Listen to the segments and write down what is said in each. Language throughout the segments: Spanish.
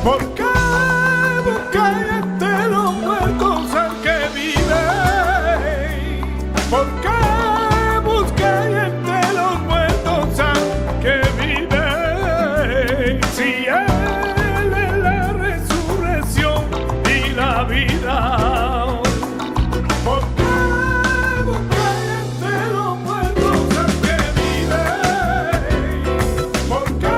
¿Por qué buscáis entre los muertos al que vive? ¿Por qué buscáis entre los muertos al que vive? Si Él es la resurrección y la vida. ¿Por qué buscáis entre los muertos al que vive? ¿Por qué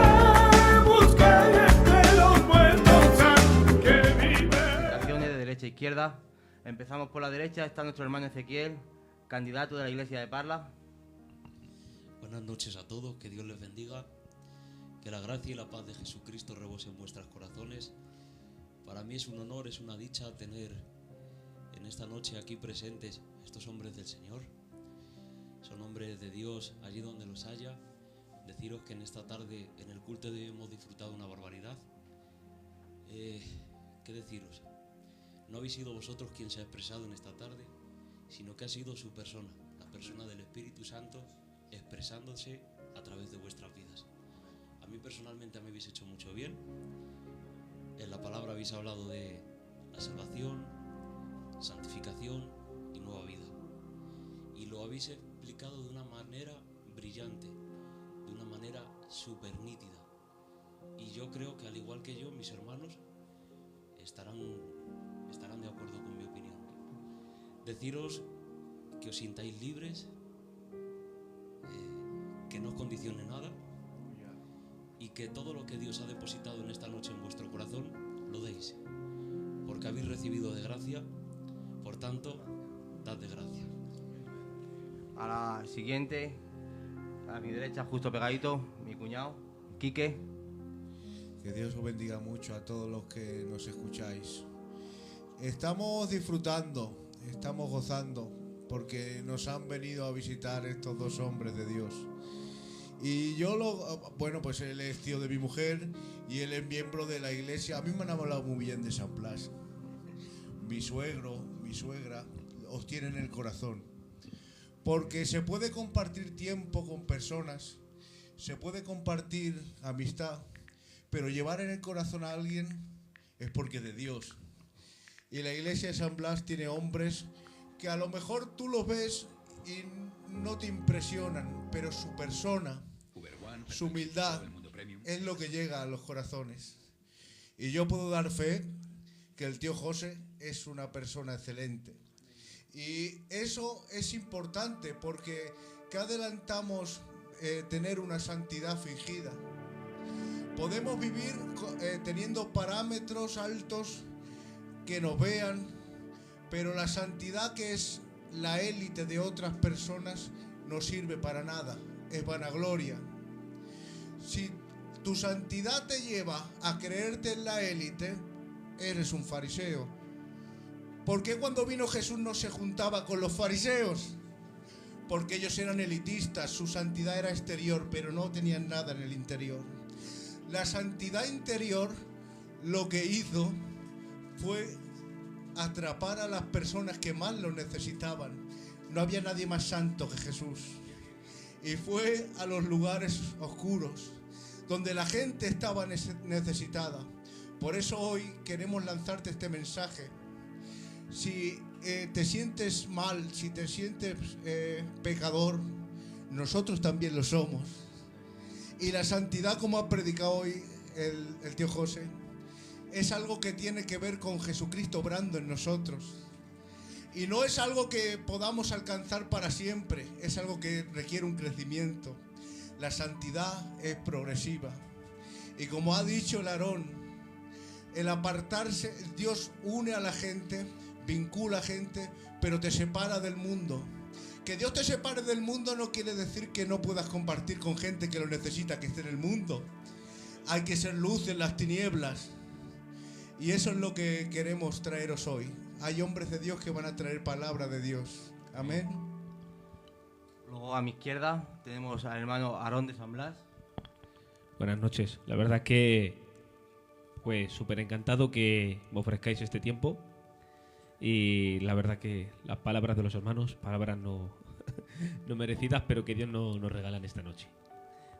buscáis entre los muertos al que vive? Presentaciones de derecha a izquierda. Empezamos por la derecha. Está nuestro hermano Ezequiel, candidato de la iglesia de Parla. Buenas noches a todos, que Dios les bendiga, que la gracia y la paz de Jesucristo rebose en vuestros corazones. Para mí es un honor, es una dicha tener en esta noche aquí presentes estos hombres del Señor. Son hombres de Dios allí donde los haya. Deciros que en esta tarde en el culto de hoy hemos disfrutado una barbaridad. ¿Qué deciros? No habéis sido vosotros quien se ha expresado en esta tarde, sino que ha sido su persona, la persona del Espíritu Santo, expresándose a través de vuestras vidas. A mí personalmente me habéis hecho mucho bien. En la palabra habéis hablado de la salvación, santificación y nueva vida. Y lo habéis explicado de una manera brillante, de una manera súper nítida. Y yo creo que al igual que yo, mis hermanos estarán de acuerdo con mi opinión. Deciros que os sintáis libres, que no os condicione nada y que todo lo que Dios ha depositado en esta noche en vuestro corazón lo deis, porque habéis recibido de gracia, por tanto, dad de gracia. A la siguiente, a mi derecha, justo pegadito, mi cuñado, Quique. Que Dios os bendiga mucho a todos los que nos escucháis. Estamos disfrutando, estamos gozando, porque nos han venido a visitar estos dos hombres de Dios. Y pues él es tío de mi mujer y él es miembro de la iglesia. A mí me han hablado muy bien de San Blas. Mi suegro, mi suegra, os tiene en el corazón. Porque se puede compartir tiempo con personas, se puede compartir amistad, pero llevar en el corazón a alguien es porque es de Dios. Y la iglesia de San Blas tiene hombres que a lo mejor tú los ves y no te impresionan, pero su persona, su humildad es lo que llega a los corazones. Y yo puedo dar fe que el tío José es una persona excelente. Y eso es importante porque que adelantamos tener una santidad fingida. Podemos vivir teniendo parámetros altos que nos vean, pero la santidad, que es la élite de otras personas, no sirve para nada, es vanagloria. Si tu santidad te lleva a creerte en la élite, eres un fariseo. ¿Por qué cuando vino Jesús no se juntaba con los fariseos? Porque ellos eran elitistas, su santidad era exterior, pero no tenían nada en el interior. La santidad interior lo que hizo fue atrapar a las personas que más lo necesitaban. No había nadie más santo que Jesús. Y fue a los lugares oscuros, donde la gente estaba necesitada. Por eso hoy queremos lanzarte este mensaje. Si te sientes mal, si te sientes pecador, nosotros también lo somos. Y la santidad, como ha predicado hoy el tío José, es algo que tiene que ver con Jesucristo obrando en nosotros. Y no es algo que podamos alcanzar para siempre, es algo que requiere un crecimiento. La santidad es progresiva. Y como ha dicho el Aarón, el apartarse, Dios une a la gente, vincula a gente, pero te separa del mundo. Que Dios te separe del mundo no quiere decir que no puedas compartir con gente que lo necesita, que esté en el mundo. Hay que ser luz en las tinieblas. Y eso es lo que queremos traeros hoy. Hay hombres de Dios que van a traer palabra de Dios. Amén. Luego a mi izquierda tenemos al hermano Aarón de San Blas. Buenas noches. La verdad que pues súper encantado que me ofrezcáis este tiempo. Y la verdad que las palabras de los hermanos, palabras no merecidas, pero que Dios nos regala en esta noche.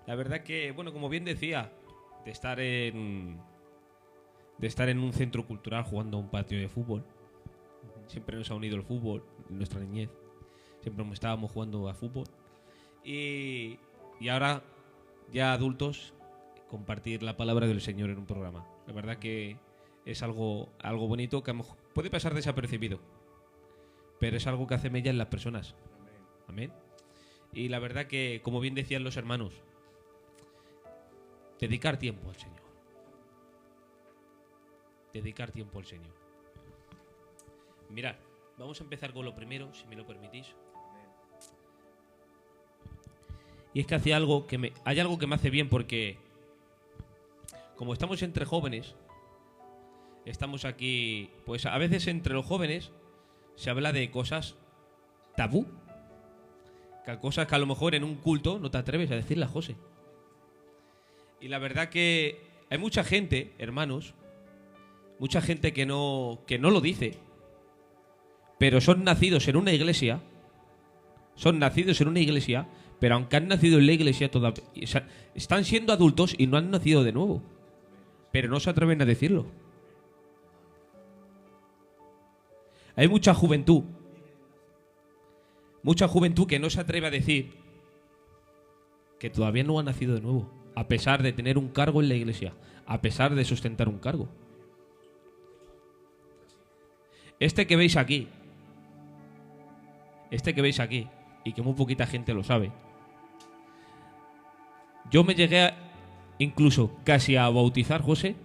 La verdad que, bueno, como bien decía, de estar en de estar en un centro cultural jugando a un patio de fútbol. Siempre nos ha unido el fútbol en nuestra niñez. Siempre estábamos jugando a fútbol. Y ahora, ya adultos, compartir la palabra del Señor en un programa. La verdad que es algo bonito que a lo mejor puede pasar desapercibido, pero es algo que hace mella en las personas. Amén. Y la verdad que, como bien decían los hermanos, dedicar tiempo al Señor. Dedicar tiempo al Señor. Mirad, vamos a empezar con lo primero, si me lo permitís. Y es que hay algo que me hace bien, porque como estamos entre jóvenes, estamos aquí, pues a veces entre los jóvenes se habla de cosas tabú, cosas que a lo mejor en un culto no te atreves a decirlas, José. Y la verdad que hay mucha gente, hermanos, mucha gente que no lo dice, pero son nacidos en una iglesia, pero aunque han nacido en la iglesia todavía están siendo adultos y no han nacido de nuevo, pero no se atreven a decirlo. Hay mucha juventud que no se atreve a decir que todavía no ha nacido de nuevo, a pesar de tener un cargo en la iglesia, a pesar de sustentar un cargo. Este que veis aquí, y que muy poquita gente lo sabe, yo me llegué incluso casi a bautizar, José,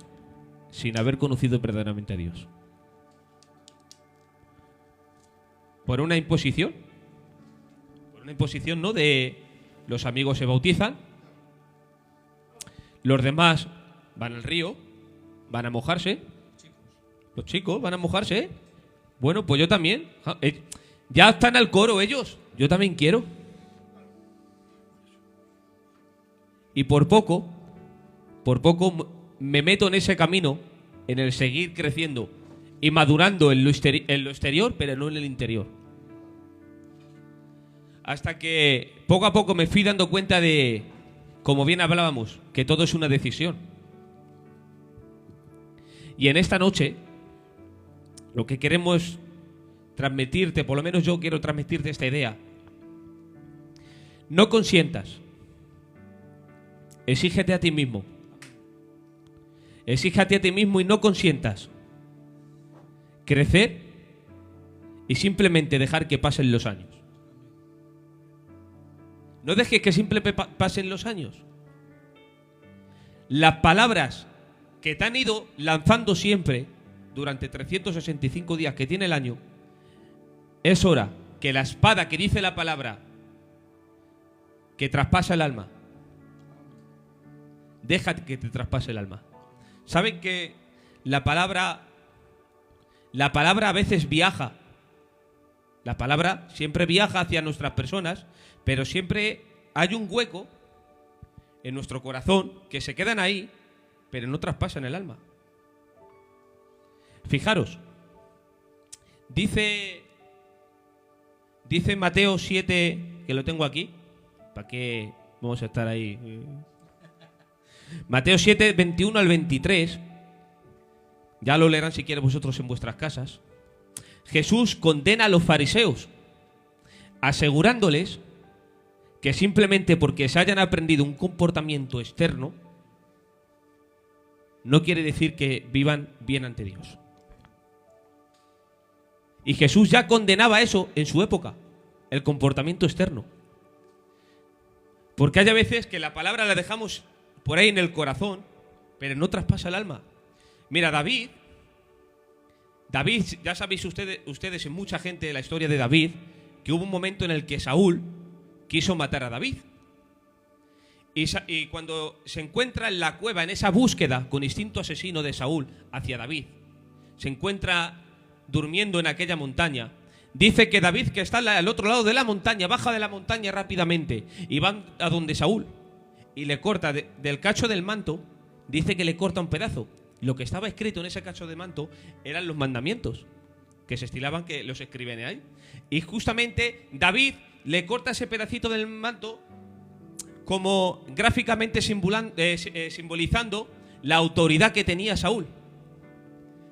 sin haber conocido verdaderamente a Dios. Por una imposición, ¿no? De los amigos se bautizan, los demás van al río, van a mojarse, los chicos van a mojarse. Bueno, pues yo también. Ya están al coro ellos, yo también quiero. Y por poco me meto en ese camino, en el seguir creciendo y madurando en lo exterior, pero no en el interior. Hasta que poco a poco me fui dando cuenta de, como bien hablábamos, que todo es una decisión. Y en esta noche, lo que queremos transmitirte, por lo menos yo quiero transmitirte esta idea. No consientas. Exígete a ti mismo. Exígete a ti mismo y no consientas crecer y simplemente dejar que pasen los años. No dejes que simplemente pasen los años. Las palabras que te han ido lanzando siempre durante 365 días que tiene el año, es hora que la espada que dice la palabra que traspasa el alma, deja que te traspase el alma. ¿Saben que la palabra a veces viaja? La palabra siempre viaja hacia nuestras personas, pero siempre hay un hueco en nuestro corazón que se quedan ahí, pero no traspasan el alma. Fijaros, dice Mateo 7, que lo tengo aquí, ¿para qué vamos a estar ahí? Mateo 7, 21 al 23, ya lo leerán si quieren vosotros en vuestras casas. Jesús condena a los fariseos, asegurándoles que simplemente porque se hayan aprendido un comportamiento externo, no quiere decir que vivan bien ante Dios. Y Jesús ya condenaba eso en su época, el comportamiento externo. Porque hay a veces que la palabra la dejamos por ahí en el corazón, pero no traspasa el alma. Mira, David, ya sabéis ustedes y mucha gente de la historia de David, que hubo un momento en el que Saúl quiso matar a David. Y cuando se encuentra en la cueva, en esa búsqueda con instinto asesino de Saúl hacia David, se encuentra durmiendo en aquella montaña. Dice que David, que está al otro lado de la montaña, baja de la montaña rápidamente y va a donde Saúl y le corta del cacho del manto. Dice que le corta un pedazo. Lo que estaba escrito en ese cacho de manto eran los mandamientos que se estilaban, que los escriben ahí. Y justamente David le corta ese pedacito del manto como gráficamente simbolizando la autoridad que tenía Saúl.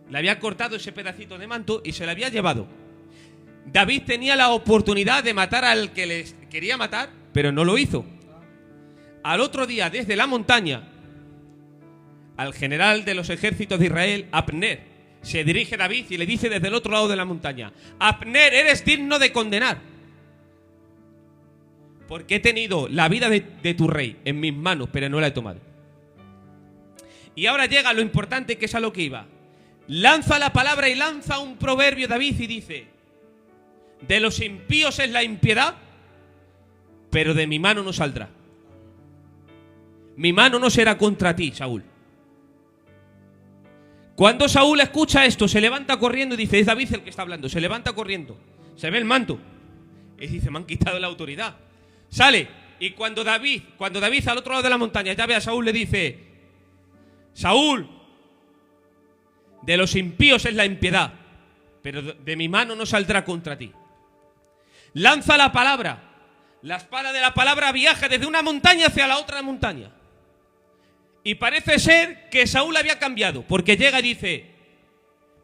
le había cortado ese pedacito de manto y se lo había llevado. David tenía la oportunidad de matar al que les quería matar, pero no lo hizo. Al otro día, desde la montaña, al general de los ejércitos de Israel, Abner, se dirige a David y le dice desde el otro lado de la montaña: Abner, eres digno de condenar, porque he tenido la vida de tu rey en mis manos, pero no la he tomado. Y ahora llega lo importante, que es a lo que iba. Lanza la palabra y lanza un proverbio David y dice: de los impíos es la impiedad, pero de mi mano no saldrá. Mi mano no será contra ti, Saúl. Cuando Saúl escucha esto, se levanta corriendo y dice: es David el que está hablando. Se levanta corriendo, se ve el manto y dice: me han quitado la autoridad. Sale, y cuando David al otro lado de la montaña ya ve a Saúl, le dice: Saúl, de los impíos es la impiedad, pero de mi mano no saldrá contra ti. Lanza la palabra. La espada de la palabra viaja desde una montaña hacia la otra montaña. Y parece ser que Saúl había cambiado, porque llega y dice: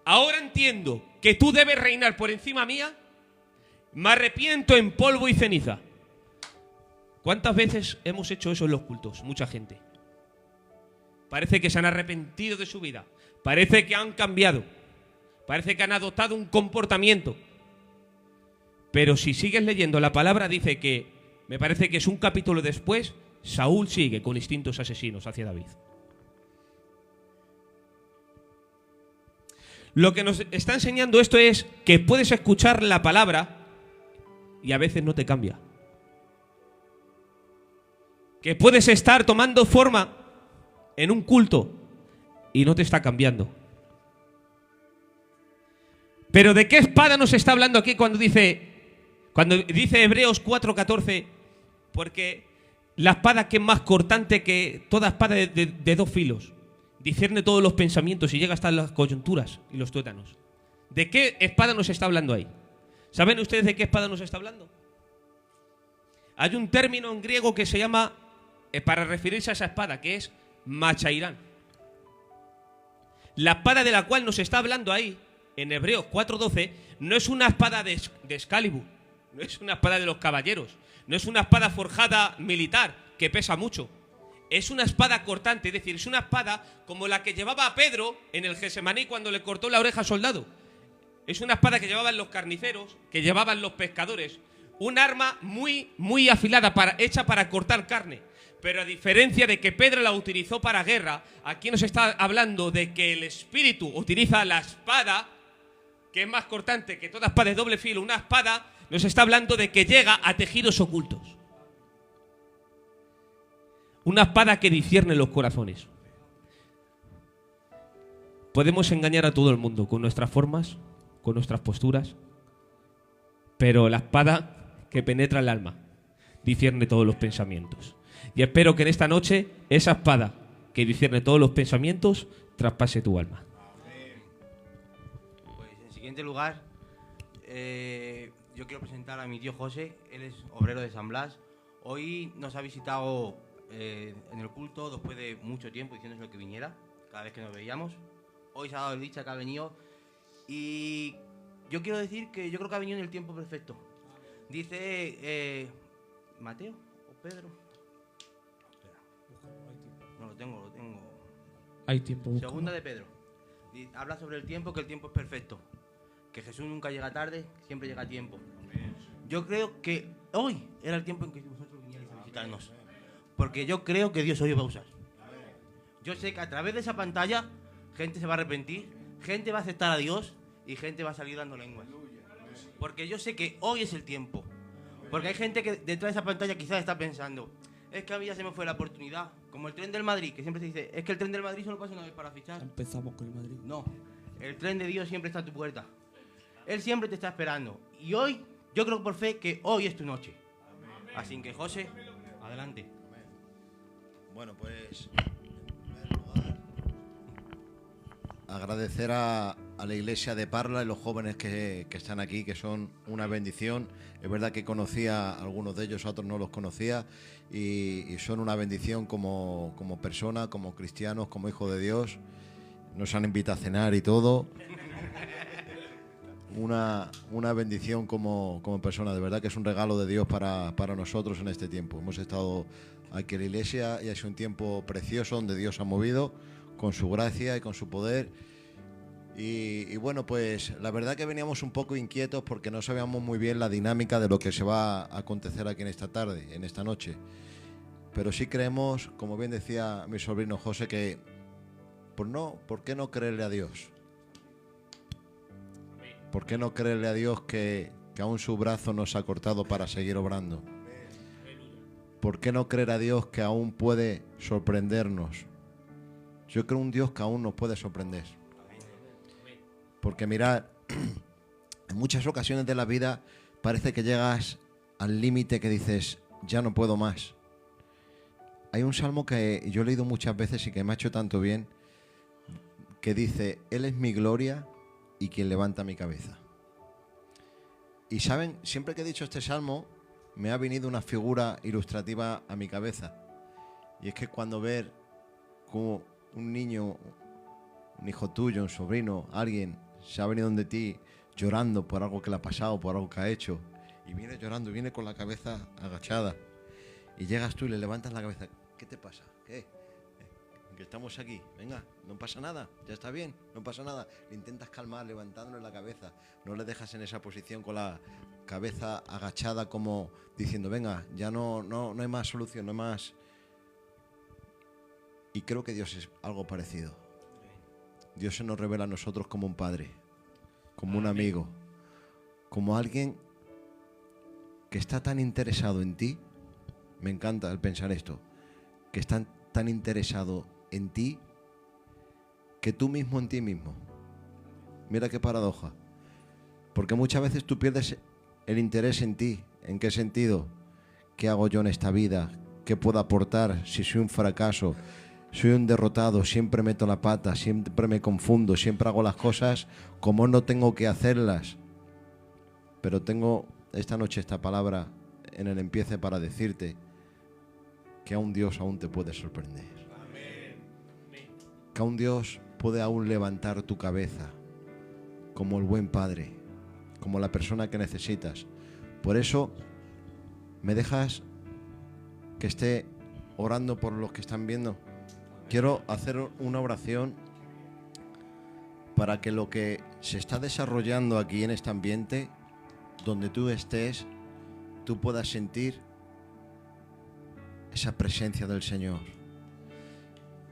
ahora entiendo que tú debes reinar por encima mía. Me arrepiento en polvo y ceniza. ¿Cuántas veces hemos hecho eso en los cultos? Mucha gente. Parece que se han arrepentido de su vida. Parece que han cambiado. Parece que han adoptado un comportamiento. Pero si sigues leyendo la palabra, dice que, me parece que es un capítulo después, Saúl sigue con instintos asesinos hacia David. Lo que nos está enseñando esto es que puedes escuchar la palabra y a veces no te cambia. Que puedes estar tomando forma en un culto y no te está cambiando. Pero ¿de qué espada nos está hablando aquí cuando dice Hebreos 4:14? Porque la espada que es más cortante que toda espada de 2 filos, discierne todos los pensamientos y llega hasta las coyunturas y los tuétanos. ¿De qué espada nos está hablando ahí? ¿Saben ustedes de qué espada nos está hablando? Hay un término en griego que se llama, para referirse a esa espada, que es machairán. La espada de la cual nos está hablando ahí, en Hebreos 4:12, no es una espada de Excalibur, no es una espada de los caballeros, no es una espada forjada militar que pesa mucho. Es una espada cortante, es decir, es una espada como la que llevaba a Pedro en el Gesemaní cuando le cortó la oreja al soldado. Es una espada que llevaban los carniceros, que llevaban los pescadores. Un arma muy, muy afilada, hecha para cortar carne. Pero a diferencia de que Pedro la utilizó para guerra, aquí nos está hablando de que el Espíritu utiliza la espada, que es más cortante que toda espada de doble filo. Una espada nos está hablando de que llega a tejidos ocultos. Una espada que discierne los corazones. Podemos engañar a todo el mundo con nuestras formas, con nuestras posturas, pero la espada que penetra el alma discierne todos los pensamientos. Y espero que en esta noche esa espada que discierne todos los pensamientos traspase tu alma. Pues en siguiente lugar, yo quiero presentar a mi tío José. Él es obrero de San Blas. Hoy nos ha visitado en el culto después de mucho tiempo diciéndonos que viniera, cada vez que nos veíamos. Hoy se ha dado el dicha que ha venido y yo quiero decir que yo creo que ha venido en el tiempo perfecto. Dice Mateo o Pedro. No, lo tengo. Hay tiempo. Segunda de Pedro. Habla sobre el tiempo, que el tiempo es perfecto. Que Jesús nunca llega tarde, siempre llega a tiempo. Yo creo que hoy era el tiempo en que vosotros vinierais a visitarnos. Porque yo creo que Dios hoy va a usar. Yo sé que a través de esa pantalla gente se va a arrepentir, gente va a aceptar a Dios y gente va a salir dando lenguas. Porque yo sé que hoy es el tiempo. Porque hay gente que detrás de esa pantalla quizás está pensando: es que a mí ya se me fue la oportunidad. Como el tren del Madrid, que siempre se dice: es que el tren del Madrid solo pasa una vez para fichar. Empezamos con el Madrid. No, el tren de Dios siempre está a tu puerta. Él siempre te está esperando. Y hoy, yo creo por fe que hoy es tu noche. Así que José, adelante. Bueno, pues en primer lugar, agradecer a la iglesia de Parla y los jóvenes que están aquí, que son una bendición. Es verdad que conocía a algunos de ellos, a otros no los conocía, y son una bendición como persona, como cristianos, como hijos de Dios. nos han invitado a cenar y todo. Una bendición como persona, de verdad que es un regalo de Dios para nosotros en este tiempo. Hemos estado aquí en la iglesia y ha sido un tiempo precioso donde Dios ha movido con su gracia y con su poder. Y bueno, pues la verdad que veníamos un poco inquietos porque no sabíamos muy bien la dinámica de lo que se va a acontecer aquí en esta tarde, en esta noche. Pero sí creemos, como bien decía mi sobrino José, que ¿por qué no creerle a Dios? ¿Por qué no creerle a Dios que aún su brazo nos ha cortado para seguir obrando? ¿Por qué no creer a Dios que aún puede sorprendernos? Yo creo un Dios que aún nos puede sorprender. Porque mirad, en muchas ocasiones de la vida parece que llegas al límite que dices, ya no puedo más. Hay un salmo que yo he leído muchas veces y que me ha hecho tanto bien, que dice, Él es mi gloria y quien levanta mi cabeza. Y saben, siempre que he dicho este salmo, me ha venido una figura ilustrativa a mi cabeza. Y es que cuando ver como un niño, un hijo tuyo, un sobrino, alguien se ha venido donde ti llorando por algo que le ha pasado, por algo que ha hecho, y viene llorando, viene con la cabeza agachada, y llegas tú y le levantas la cabeza, ¿qué te pasa? ¿Qué? Que estamos aquí, venga, no pasa nada, ya está bien, no pasa nada. Le intentas calmar levantándole la cabeza, no le dejas en esa posición con la cabeza agachada como diciendo, venga, ya no hay más solución, no hay más. Y creo que Dios es algo parecido. Dios se nos revela a nosotros como un padre, como un amigo, como alguien que está tan interesado en ti. Me encanta el pensar esto, que está tan interesado en ti que tú mismo en ti mismo. Mira qué paradoja. Porque muchas veces tú pierdes el interés en ti. ¿En qué sentido? ¿Qué hago yo en esta vida? ¿Qué puedo aportar si soy un fracaso? Soy un derrotado, siempre meto la pata, siempre me confundo, siempre hago las cosas como no tengo que hacerlas. Pero tengo esta noche esta palabra en el empiece para decirte que aún Dios aún te puede sorprender. Que aún Dios puede aún levantar tu cabeza como el buen padre, como la persona que necesitas. Por eso me dejas que esté orando por los que están viendo. Quiero hacer una oración para que lo que se está desarrollando aquí en este ambiente, donde tú estés, tú puedas sentir esa presencia del Señor.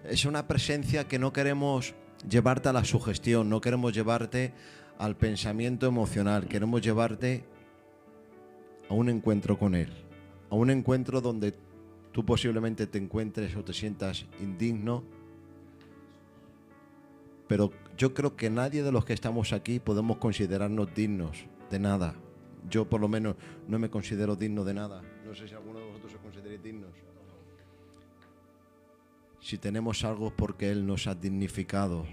Es una presencia que no queremos llevarte a la sugestión, no queremos llevarte al pensamiento emocional, queremos llevarte a un encuentro con Él, a un encuentro donde tú posiblemente te encuentres o te sientas indigno, pero yo creo que nadie de los que estamos aquí podemos considerarnos dignos de nada. Yo por lo menos no me considero digno de nada. No sé si alguno de vosotros se considera dignos. Si tenemos algo es porque Él nos ha dignificado.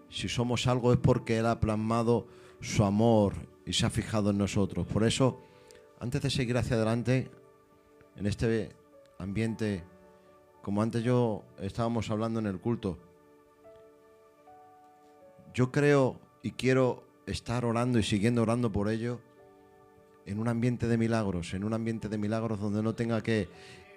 Si somos algo es porque Él ha plasmado su amor y se ha fijado en nosotros. Por eso, antes de seguir hacia adelante, en este ambiente, como antes estábamos hablando en el culto, yo creo y quiero estar orando y siguiendo orando por ello en un ambiente de milagros, donde no tenga que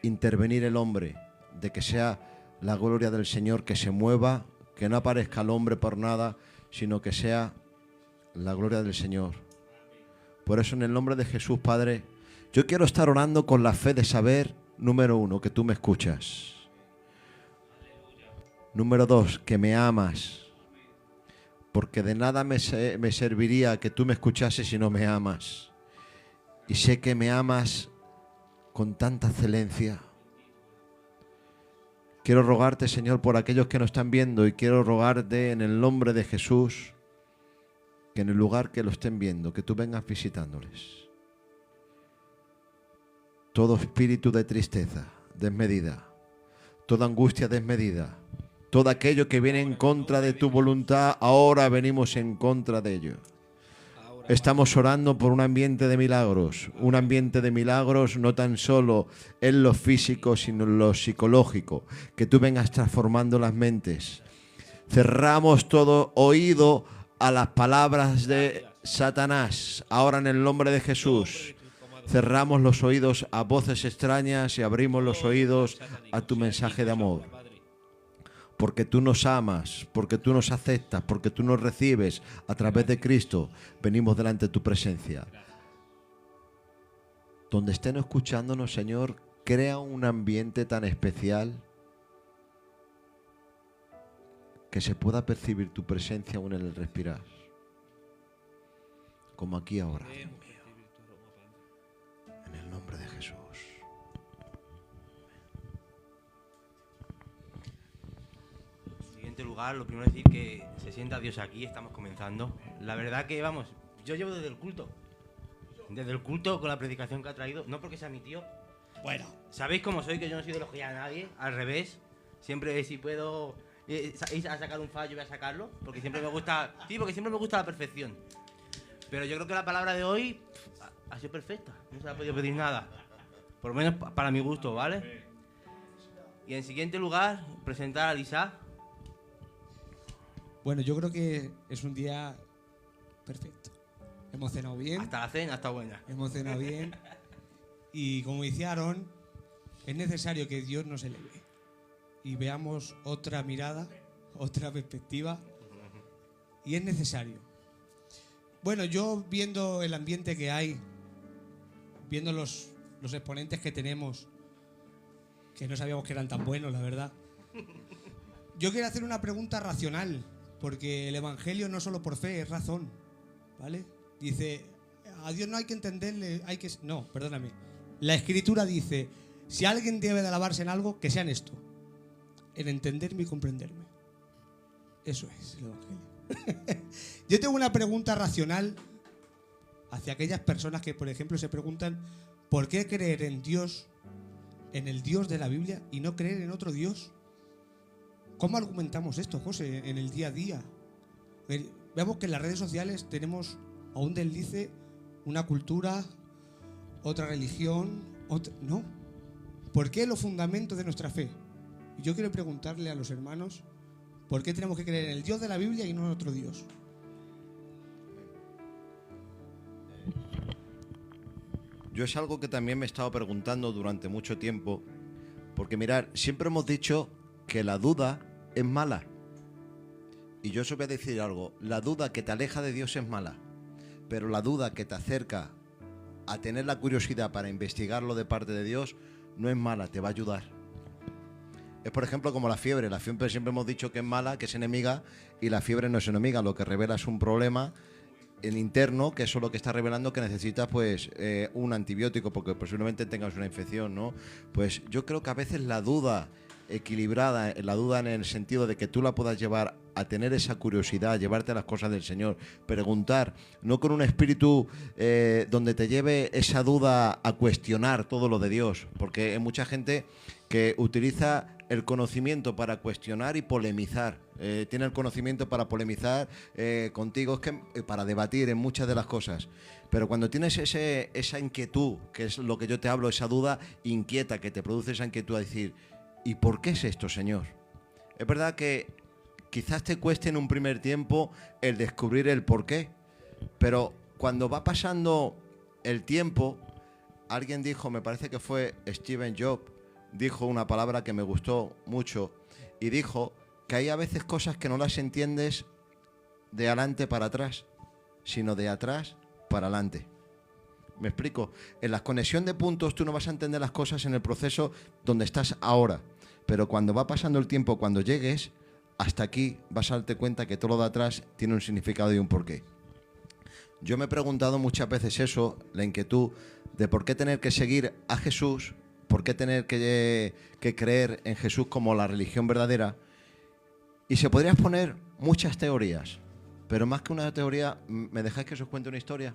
intervenir el hombre, de que sea la gloria del Señor que se mueva, que no aparezca el hombre por nada, sino que sea la gloria del Señor. Por eso, en el nombre de Jesús, Padre, yo quiero estar orando con la fe de saber, número 1, que tú me escuchas. Número 2, que me amas. Porque de nada me serviría que tú me escuchases si no me amas. Y sé que me amas con tanta excelencia. Quiero rogarte, Señor, por aquellos que nos están viendo, y quiero rogarte en el nombre de Jesús que en el lugar que lo estén viendo, que tú vengas visitándoles. Todo espíritu de tristeza desmedida, toda angustia desmedida, todo aquello que viene en contra de tu voluntad, ahora venimos en contra de ello. Estamos orando por un ambiente de milagros no tan solo en lo físico, sino en lo psicológico, que tú vengas transformando las mentes. Cerramos todo oído a las palabras de Satanás. Ahora en el nombre de Jesús. Cerramos los oídos a voces extrañas y abrimos los oídos a tu mensaje de amor. Porque tú nos amas, porque tú nos aceptas, porque tú nos recibes a través de Cristo, venimos delante de tu presencia. Donde estén escuchándonos, Señor, crea un ambiente tan especial que se pueda percibir tu presencia aún en el respirar. Como aquí ahora. En el nombre de Jesús. En siguiente lugar, lo primero es decir que se sienta Dios aquí, estamos comenzando. La verdad que, vamos, yo llevo desde el culto. Desde el culto con la predicación que ha traído, no porque sea mi tío. Bueno, ¿Sabéis cómo soy? Que yo no soy de elogiar a nadie, al revés. Siempre si puedo ir a sacar un fallo voy a sacarlo, porque siempre me gusta, sí, porque siempre me gusta la perfección. Pero yo creo que la palabra de hoy ha sido perfecta, no se le ha podido pedir nada. Por lo menos para mi gusto, ¿vale? Y en siguiente lugar, presentar a Lisa. bueno, yo creo que es un día perfecto. Hemos cenado bien, Hasta la cena está buena. hemos cenado bien. Y como decía Aarón, es necesario que Dios nos eleve y veamos otra mirada, otra perspectiva. Y es necesario. Bueno, yo viendo el ambiente que hay, viendo los exponentes que tenemos, que no sabíamos que eran tan buenos, la verdad. Yo quiero hacer una pregunta racional, porque el Evangelio no solo por fe, es razón, ¿vale? Dice, a Dios no hay que entenderle, no, perdóname. La Escritura dice, si alguien debe de alabarse en algo, que sea en esto, en entenderme y comprenderme. Eso es el Evangelio. Yo tengo una pregunta racional hacia aquellas personas que, por ejemplo, se preguntan ¿por qué creer en Dios, en el Dios de la Biblia, y no creer en otro Dios? ¿Cómo argumentamos esto, José, en el día a día? Vemos que en las redes sociales tenemos a un deslice, una cultura, otra religión, no. ¿Por qué los fundamentos de nuestra fe? Y yo quiero preguntarle a los hermanos, ¿por qué tenemos que creer en el Dios de la Biblia y no en otro Dios? Yo es algo que también me he estado preguntando durante mucho tiempo, porque mirar, siempre hemos dicho que la duda es mala. Y yo os voy a decir algo, la duda que te aleja de Dios es mala, pero la duda que te acerca a tener la curiosidad para investigarlo de parte de Dios no es mala, te va a ayudar. Es por ejemplo como la fiebre siempre hemos dicho que es mala, que es enemiga, y la fiebre no es enemiga, lo que revela es un problema el interno, que eso es lo que está revelando que necesitas pues un antibiótico porque posiblemente tengas una infección, ¿no? Pues yo creo que a veces la duda equilibrada, la duda en el sentido de que tú la puedas llevar a tener esa curiosidad, a llevarte a las cosas del Señor, preguntar, no con un espíritu donde te lleve esa duda a cuestionar todo lo de Dios, porque hay mucha gente que utiliza el conocimiento para cuestionar y polemizar. Tiene el conocimiento para polemizar contigo, es que para debatir en muchas de las cosas. Pero cuando tienes esa inquietud, que es lo que yo te hablo, esa duda inquieta que te produce esa inquietud a decir, ¿y por qué es esto, Señor? Es verdad que quizás te cueste en un primer tiempo el descubrir el por qué, pero cuando va pasando el tiempo, alguien dijo, me parece que fue Stephen Jobs, dijo una palabra que me gustó mucho y dijo que hay a veces cosas que no las entiendes de adelante para atrás, sino de atrás para adelante. ¿Me explico? En la conexión de puntos tú no vas a entender las cosas en el proceso donde estás ahora, pero cuando va pasando el tiempo, cuando llegues hasta aquí, vas a darte cuenta que todo lo de atrás tiene un significado y un porqué. Yo me he preguntado muchas veces eso, la inquietud de por qué tener que seguir a Jesús, por qué tener que creer en Jesús como la religión verdadera. Y se podrían poner muchas teorías, pero más que una teoría, ¿me dejáis que os cuente una historia?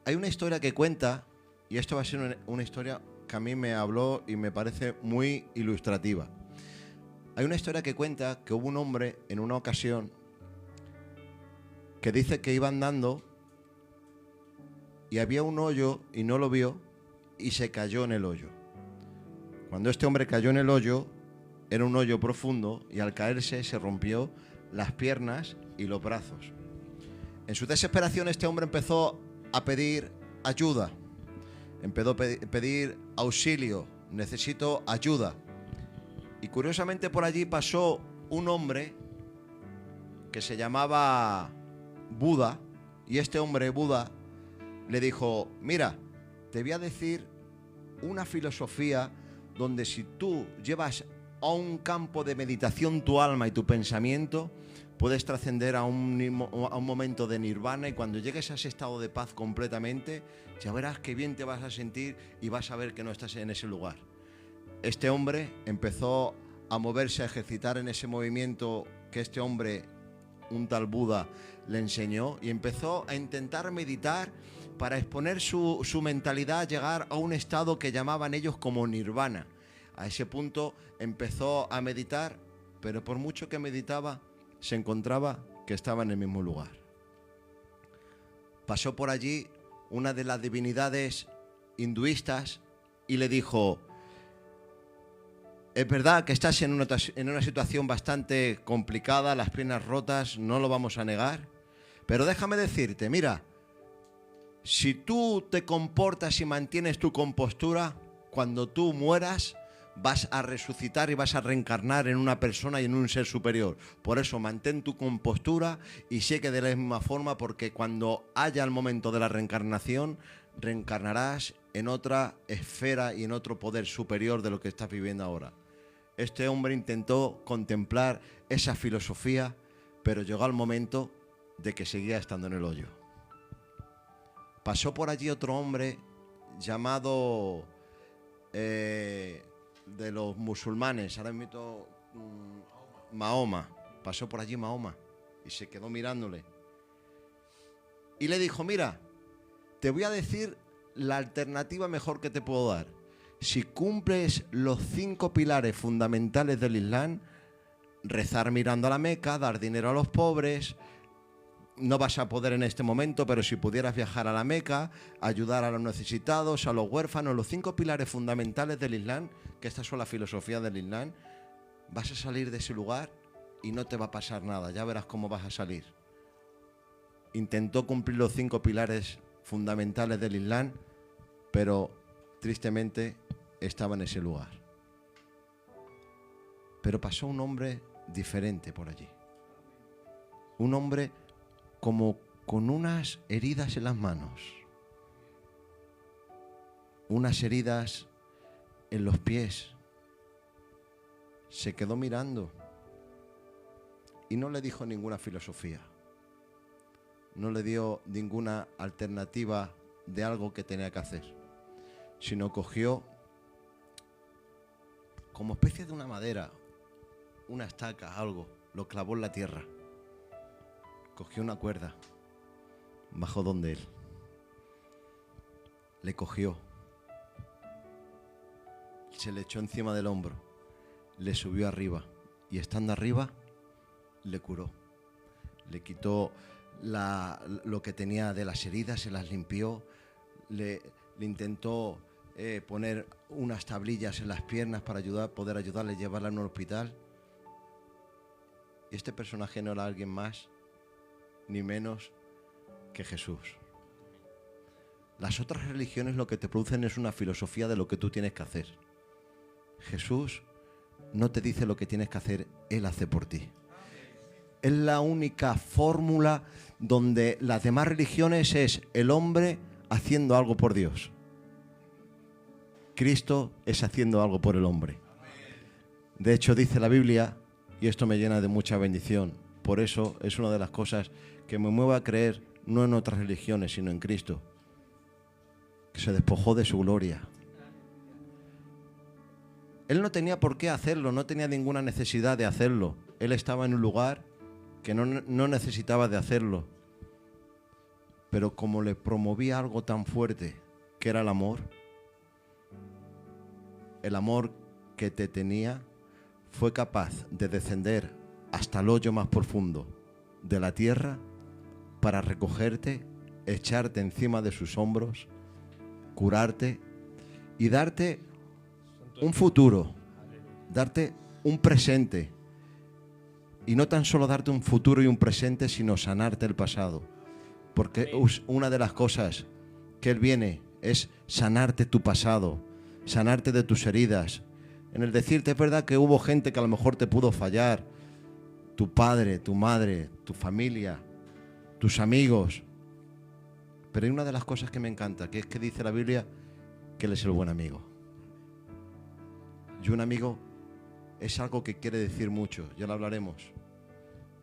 Hay una historia que cuenta, y esto va a ser una historia que a mí me habló y me parece muy ilustrativa. Hay una historia que cuenta que hubo un hombre en una ocasión que dice que iba andando y había un hoyo y no lo vio y se cayó en el hoyo. Cuando este hombre cayó en el hoyo, era un hoyo profundo y al caerse se rompió las piernas y los brazos. En su desesperación este hombre empezó a pedir ayuda, empezó a pedir auxilio, necesito ayuda. Y curiosamente por allí pasó un hombre que se llamaba Buda, y este hombre Buda le dijo, mira, te voy a decir una filosofía donde si tú llevas a un campo de meditación tu alma y tu pensamiento, puedes trascender a un momento de nirvana, y cuando llegues a ese estado de paz completamente, ya verás qué bien te vas a sentir y vas a ver que no estás en ese lugar. Este hombre empezó a moverse, a ejercitar en ese movimiento que este hombre, un tal Buda, le enseñó, y empezó a intentar meditar para exponer su mentalidad a llegar a un estado que llamaban ellos como nirvana. A ese punto empezó a meditar, pero por mucho que meditaba, se encontraba que estaba en el mismo lugar. Pasó por allí una de las divinidades hinduistas y le dijo, es verdad que estás en una situación bastante complicada, las piernas rotas, no lo vamos a negar, pero déjame decirte, mira, si tú te comportas y mantienes tu compostura, cuando tú mueras vas a resucitar y vas a reencarnar en una persona y en un ser superior. Por eso mantén tu compostura y sigue de la misma forma, porque cuando haya el momento de la reencarnación, reencarnarás en otra esfera y en otro poder superior de lo que estás viviendo ahora. Este hombre intentó contemplar esa filosofía, pero llegó el momento de que seguía estando en el hoyo. Pasó por allí otro hombre llamado de los musulmanes, ahora mismo Mahoma. Pasó por allí Mahoma y se quedó mirándole. Y le dijo, mira, te voy a decir la alternativa mejor que te puedo dar. Si cumples los 5 pilares fundamentales del Islam, rezar mirando a la Meca, dar dinero a los pobres, no vas a poder en este momento, pero si pudieras viajar a la Meca, ayudar a los necesitados, a los huérfanos, los 5 pilares fundamentales del Islam, que estas son las filosofías del Islam, vas a salir de ese lugar y no te va a pasar nada, ya verás cómo vas a salir. Intentó cumplir los 5 pilares fundamentales del Islam, pero tristemente estaba en ese lugar. Pero pasó un hombre diferente por allí. Un hombre como con unas heridas en las manos, unas heridas en los pies. Se quedó mirando y no le dijo ninguna filosofía, no le dio ninguna alternativa de algo que tenía que hacer, sino cogió como especie de una madera, una estaca, algo, lo clavó en la tierra. Cogió una cuerda, bajó donde él, le cogió, se le echó encima del hombro, le subió arriba y estando arriba le curó, le quitó lo que tenía de las heridas, se las limpió, le intentó poner unas tablillas en las piernas para poder ayudarle, llevarla a un hospital. Y este personaje no era alguien más ni menos que Jesús. Las otras religiones lo que te producen es una filosofía de lo que tú tienes que hacer. Jesús no te dice lo que tienes que hacer, Él hace por ti. Es la única fórmula donde las demás religiones es el hombre haciendo algo por Dios. Cristo es haciendo algo por el hombre. De hecho, dice la Biblia, y esto me llena de mucha bendición, por eso es una de las cosas que me mueve a creer no en otras religiones, sino en Cristo, que se despojó de su gloria. Él no tenía por qué hacerlo, no tenía ninguna necesidad de hacerlo. Él estaba en un lugar que no necesitaba de hacerlo. Pero como le promovía algo tan fuerte, que era el amor que te tenía, fue capaz de descender hasta el hoyo más profundo de la tierra para recogerte, echarte encima de sus hombros, curarte y darte un futuro, darte un presente. Y no tan solo darte un futuro y un presente, sino sanarte el pasado. Porque una de las cosas que Él viene es sanarte tu pasado, sanarte de tus heridas. En el decirte, es verdad que hubo gente que a lo mejor te pudo fallar, tu padre, tu madre, tu familia, tus amigos. Pero hay una de las cosas que me encanta, que es que dice la Biblia que Él es el buen amigo. Y un amigo es algo que quiere decir mucho, ya lo hablaremos.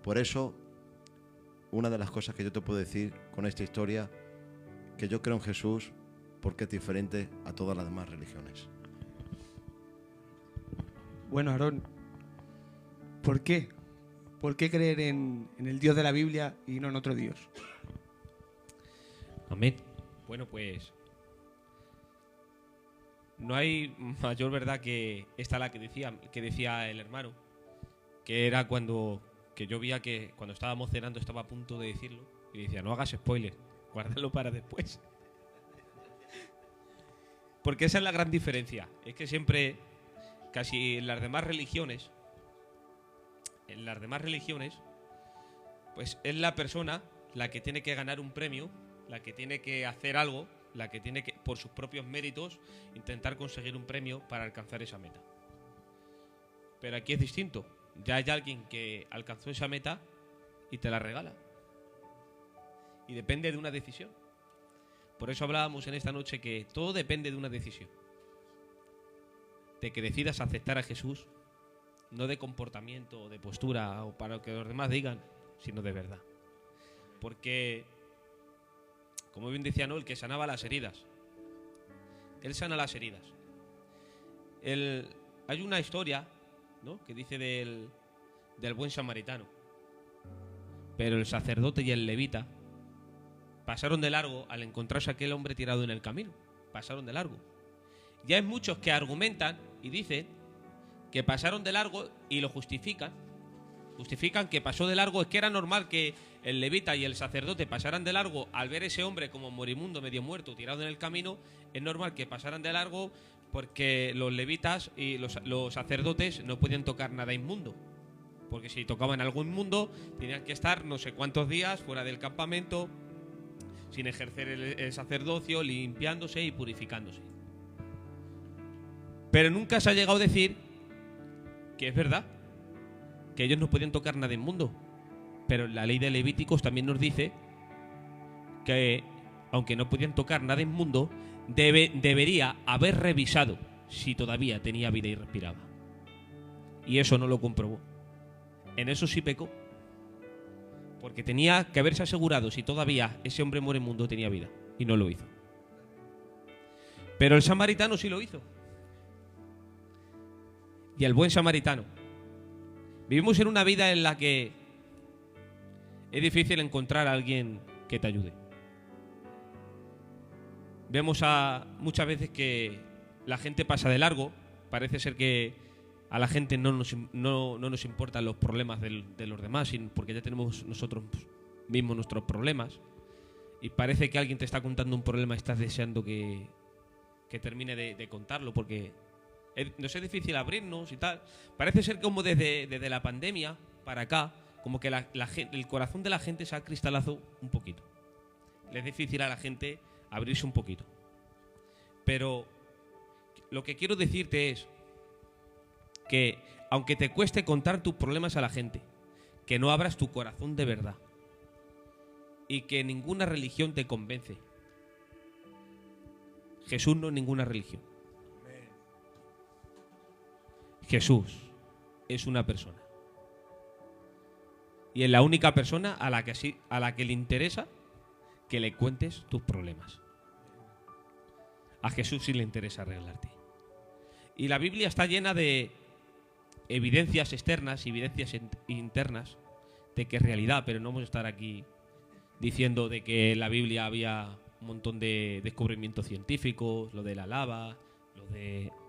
Por eso, una de las cosas que yo te puedo decir con esta historia, que yo creo en Jesús porque es diferente a todas las demás religiones. Bueno, Aarón, ¿por qué? ¿Por qué creer en el Dios de la Biblia y no en otro Dios? Amén. Bueno, pues no hay mayor verdad que esta la que decía el hermano, que era que yo veía que cuando estábamos cenando estaba a punto de decirlo y decía, no hagas spoiler, guárdalo para después. Porque esa es la gran diferencia, es que siempre, casi en las demás religiones, pues es la persona la que tiene que ganar un premio, la que tiene que hacer algo, la que tiene que, por sus propios méritos, intentar conseguir un premio para alcanzar esa meta. Pero aquí es distinto. Ya hay alguien que alcanzó esa meta y te la regala. Y depende de una decisión. Por eso hablábamos en esta noche que todo depende de una decisión. De que decidas aceptar a Jesús, no de comportamiento o de postura o para lo que los demás digan, sino de verdad. Porque, como bien decía Noel, que sanaba las heridas. Él sana las heridas. Hay una historia, ¿no?, que dice del buen samaritano. Pero el sacerdote y el levita pasaron de largo al encontrarse aquel hombre tirado en el camino. Pasaron de largo. Y hay muchos que argumentan y dicen que pasaron de largo y lo justifican. Justifican que pasó de largo, es que era normal que el levita y el sacerdote pasaran de largo al ver ese hombre como moribundo, medio muerto, tirado en el camino. Es normal que pasaran de largo porque los levitas y los sacerdotes no podían tocar nada inmundo. Porque si tocaban algo inmundo, tenían que estar no sé cuántos días fuera del campamento, sin ejercer el sacerdocio, limpiándose y purificándose. Pero nunca se ha llegado a decir que es verdad, que ellos no podían tocar nada inmundo. Pero la ley de Levíticos también nos dice que, aunque no podían tocar nada inmundo, debería haber revisado si todavía tenía vida y respiraba. Y eso no lo comprobó. En eso sí pecó. Porque tenía que haberse asegurado si todavía ese hombre moribundo tenía vida. Y no lo hizo. Pero el samaritano sí lo hizo. Y el buen samaritano. Vivimos en una vida en la que es difícil encontrar a alguien que te ayude. Vemos muchas veces que la gente pasa de largo. Parece ser que a la gente no nos importan los problemas de los demás, porque ya tenemos nosotros mismos nuestros problemas. Y parece que alguien te está contando un problema y estás deseando que termine de contarlo, porque nos es difícil abrirnos y tal. Parece ser como desde la pandemia para acá, como que el corazón de la gente se ha cristalado un poquito. Le es difícil a la gente abrirse un poquito. Pero lo que quiero decirte es que, aunque te cueste contar tus problemas a la gente, que no abras tu corazón de verdad y que ninguna religión te convence. Jesús no es ninguna religión. Jesús es una persona. Y es la única persona a la que le interesa que le cuentes tus problemas. A Jesús sí le interesa arreglarte. Y la Biblia está llena de evidencias externas y evidencias internas de que es realidad, pero no vamos a estar aquí diciendo de que en la Biblia había un montón de descubrimientos científicos, lo de la lava,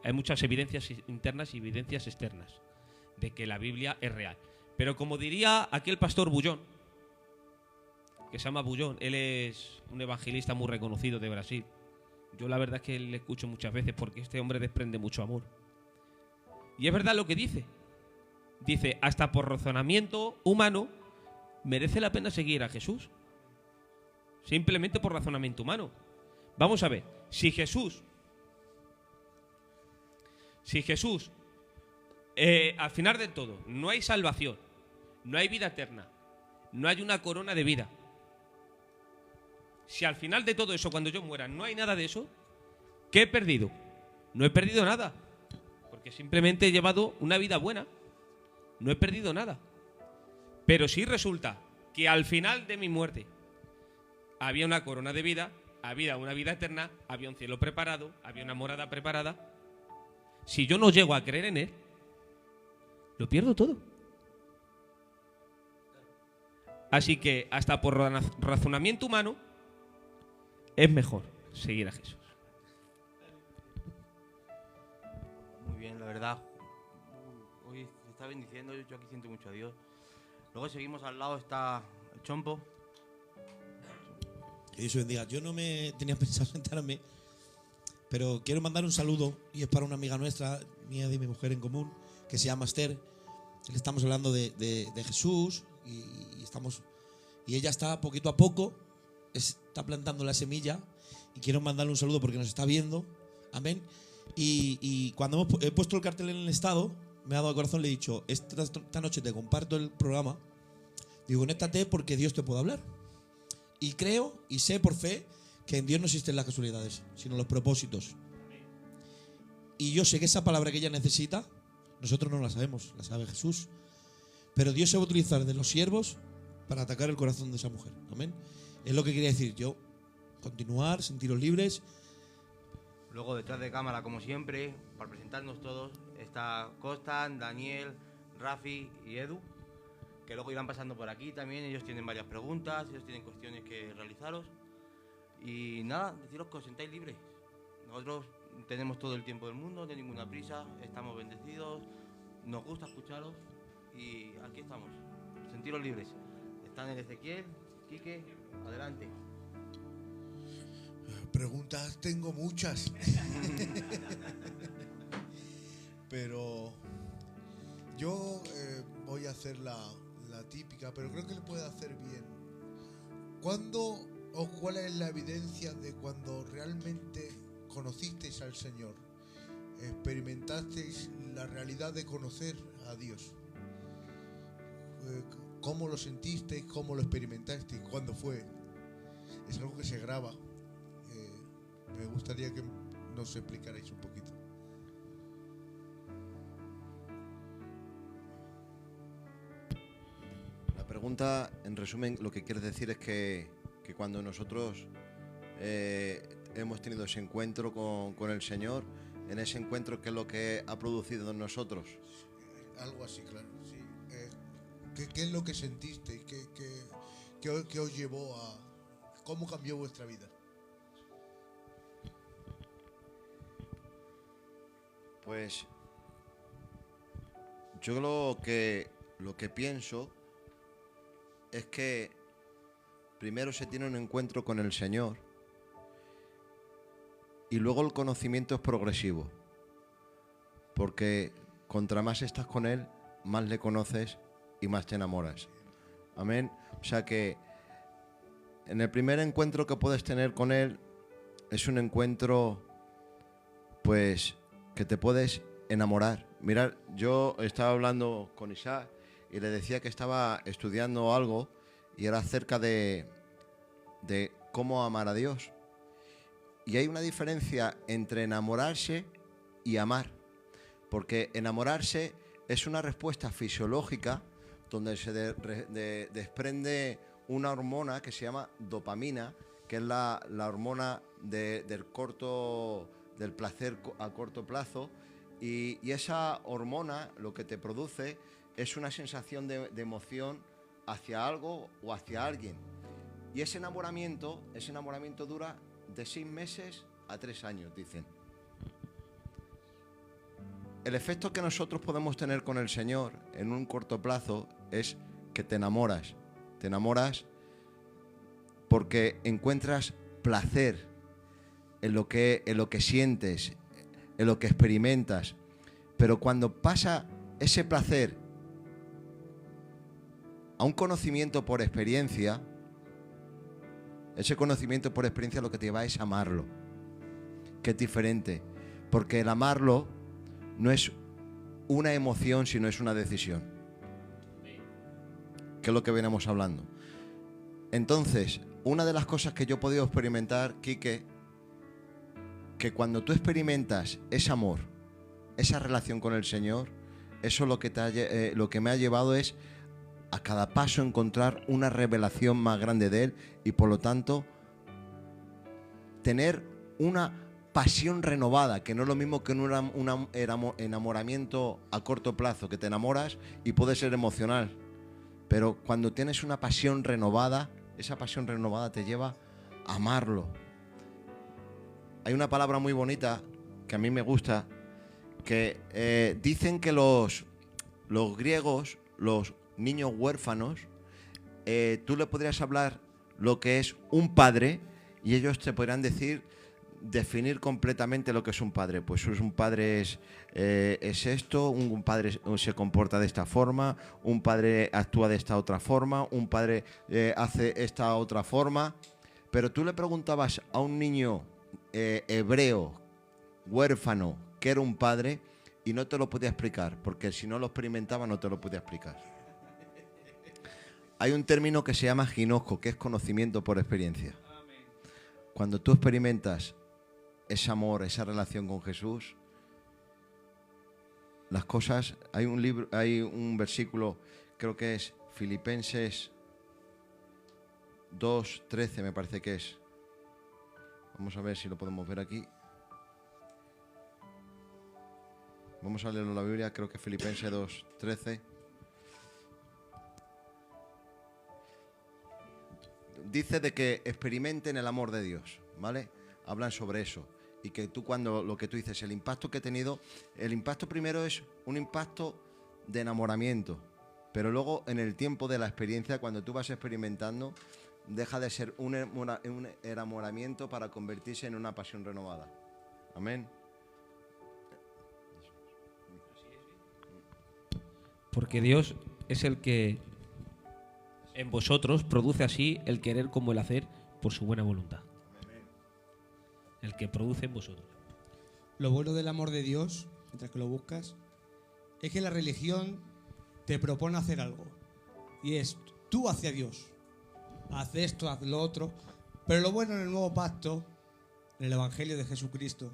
hay muchas evidencias internas y evidencias externas de que la Biblia es real. Pero como diría aquel pastor Bullón, que se llama Bullón, él es un evangelista muy reconocido de Brasil. Yo la verdad es que le escucho muchas veces porque este hombre desprende mucho amor. Y es verdad lo que dice. dice, hasta por razonamiento humano, merece la pena seguir a Jesús. Simplemente por razonamiento humano. Vamos a ver, si Jesús, al final de todo, no hay salvación, no hay vida eterna, no hay una corona de vida. Si al final de todo eso, cuando yo muera, no hay nada de eso, ¿qué he perdido? No he perdido nada, porque simplemente he llevado una vida buena. No he perdido nada. Pero si resulta que al final de mi muerte había una corona de vida, había una vida eterna, había un cielo preparado, había una morada preparada, si yo no llego a creer en él, lo pierdo todo. Así que hasta por razonamiento humano es mejor seguir a Jesús. Muy bien, la verdad. Hoy se está bendiciendo, yo aquí siento mucho a Dios. Luego seguimos al lado, está el Chompo. Que Dios bendiga. Yo no me tenía pensado sentarme, pero quiero mandar un saludo, y es para una amiga nuestra, mía y mi mujer en común, que se llama Esther. Le estamos hablando de Jesús y ella está poquito a poco, está plantando la semilla, y quiero mandarle un saludo porque nos está viendo. Amén. Y cuando he puesto el cartel en el estado, me ha dado al corazón, le he dicho, esta noche te comparto el programa, digo, conéctate porque Dios te puede hablar. Y creo y sé por fe que en Dios no existen las casualidades, sino los propósitos. Y yo sé que esa palabra que ella necesita, nosotros no la sabemos, la sabe Jesús. Pero Dios se va a utilizar de los siervos para atacar el corazón de esa mujer. Amén. Es lo que quería decir yo. Continuar, sentiros libres. Luego detrás de cámara, como siempre, para presentarnos todos, está Costan, Daniel, Rafi y Edu, que luego irán pasando por aquí también. Ellos tienen varias preguntas, ellos tienen cuestiones que realizaros. Y nada, deciros que os sentáis libres. Nosotros tenemos todo el tiempo del mundo, no hay ninguna prisa, estamos bendecidos, nos gusta escucharos y aquí estamos. Sentiros libres. Están el Ezequiel, Quique, adelante. Preguntas tengo muchas. Pero yo voy a hacer la típica, pero creo que le puede hacer bien. ¿Cuándo o cuál es la evidencia de cuando realmente conocisteis al Señor? Experimentasteis la realidad de conocer a Dios. ¿Cómo lo sentisteis? ¿Cómo lo experimentasteis? ¿Cuándo fue? Es algo que se graba. Me gustaría que nos explicarais un poquito. La pregunta, en resumen, lo que quieres decir es que cuando nosotros hemos tenido ese encuentro con el Señor, en ese encuentro, ¿qué es lo que ha producido en nosotros? Algo así, claro. Sí. ¿Qué es lo que sentisteis? ¿Qué os llevó a...? ¿Cómo cambió vuestra vida? Pues yo lo que pienso es que primero se tiene un encuentro con el Señor y luego el conocimiento es progresivo, porque contra más estás con Él, más le conoces y más te enamoras. Amén. O sea que en el primer encuentro que puedes tener con Él es un encuentro, pues, que te puedes enamorar. Mirad, yo estaba hablando con Isaac y le decía que estaba estudiando algo y era acerca de cómo amar a Dios. Y hay una diferencia entre enamorarse y amar, porque enamorarse es una respuesta fisiológica donde se desprende una hormona que se llama dopamina, que es la hormona del placer a corto plazo, y esa hormona lo que te produce es una sensación de emoción hacia algo o hacia alguien. Y ese enamoramiento dura de 6 meses a 3 años, dicen. El efecto que nosotros podemos tener con el Señor en un corto plazo es que te enamoras. Te enamoras porque encuentras placer en lo que sientes, en lo que experimentas. Pero cuando pasa ese placer a un conocimiento por experiencia, ese conocimiento por experiencia lo que te lleva es amarlo, que es diferente, porque el amarlo no es una emoción, sino es una decisión, que es lo que venimos hablando. Entonces, una de las cosas que yo he podido experimentar, Quique, que cuando tú experimentas ese amor, esa relación con el Señor, eso lo que me ha llevado es a cada paso encontrar una revelación más grande de Él y por lo tanto tener una pasión renovada, que no es lo mismo que un enamoramiento a corto plazo, que te enamoras y puede ser emocional, pero cuando tienes una pasión renovada, esa pasión renovada te lleva a amarlo. Hay una palabra muy bonita que a mí me gusta, que dicen que los griegos, los niños huérfanos, tú le podrías hablar lo que es un padre y ellos te podrían definir completamente lo que es un padre. Pues un padre es esto, un padre se comporta de esta forma, un padre actúa de esta otra forma, un padre hace esta otra forma. Pero tú le preguntabas a un niño hebreo, huérfano, que era un padre, y no te lo podía explicar, porque si no lo experimentaba no te lo podía explicar. Hay un término que se llama ginosco, que es conocimiento por experiencia. Cuando tú experimentas ese amor, esa relación con Jesús, las cosas, hay un versículo, creo que es Filipenses 2:13, me parece que es. Vamos a ver si lo podemos ver aquí. Vamos a leerlo en la Biblia, creo que Filipenses 2:13. Dice de que experimenten el amor de Dios, ¿vale? Hablan sobre eso. Y que tú cuando, lo que tú dices, el impacto que he tenido, el impacto primero es un impacto de enamoramiento. Pero luego en el tiempo de la experiencia, cuando tú vas experimentando, deja de ser un enamoramiento para convertirse en una pasión renovada. Amén. Porque Dios es el que en vosotros produce así el querer como el hacer por su buena voluntad. El que produce en vosotros. Lo bueno del amor de Dios, mientras que lo buscas, es que la religión te propone hacer algo. Y es tú hacia Dios. Haz esto, haz lo otro. Pero lo bueno en el nuevo pacto, en el Evangelio de Jesucristo,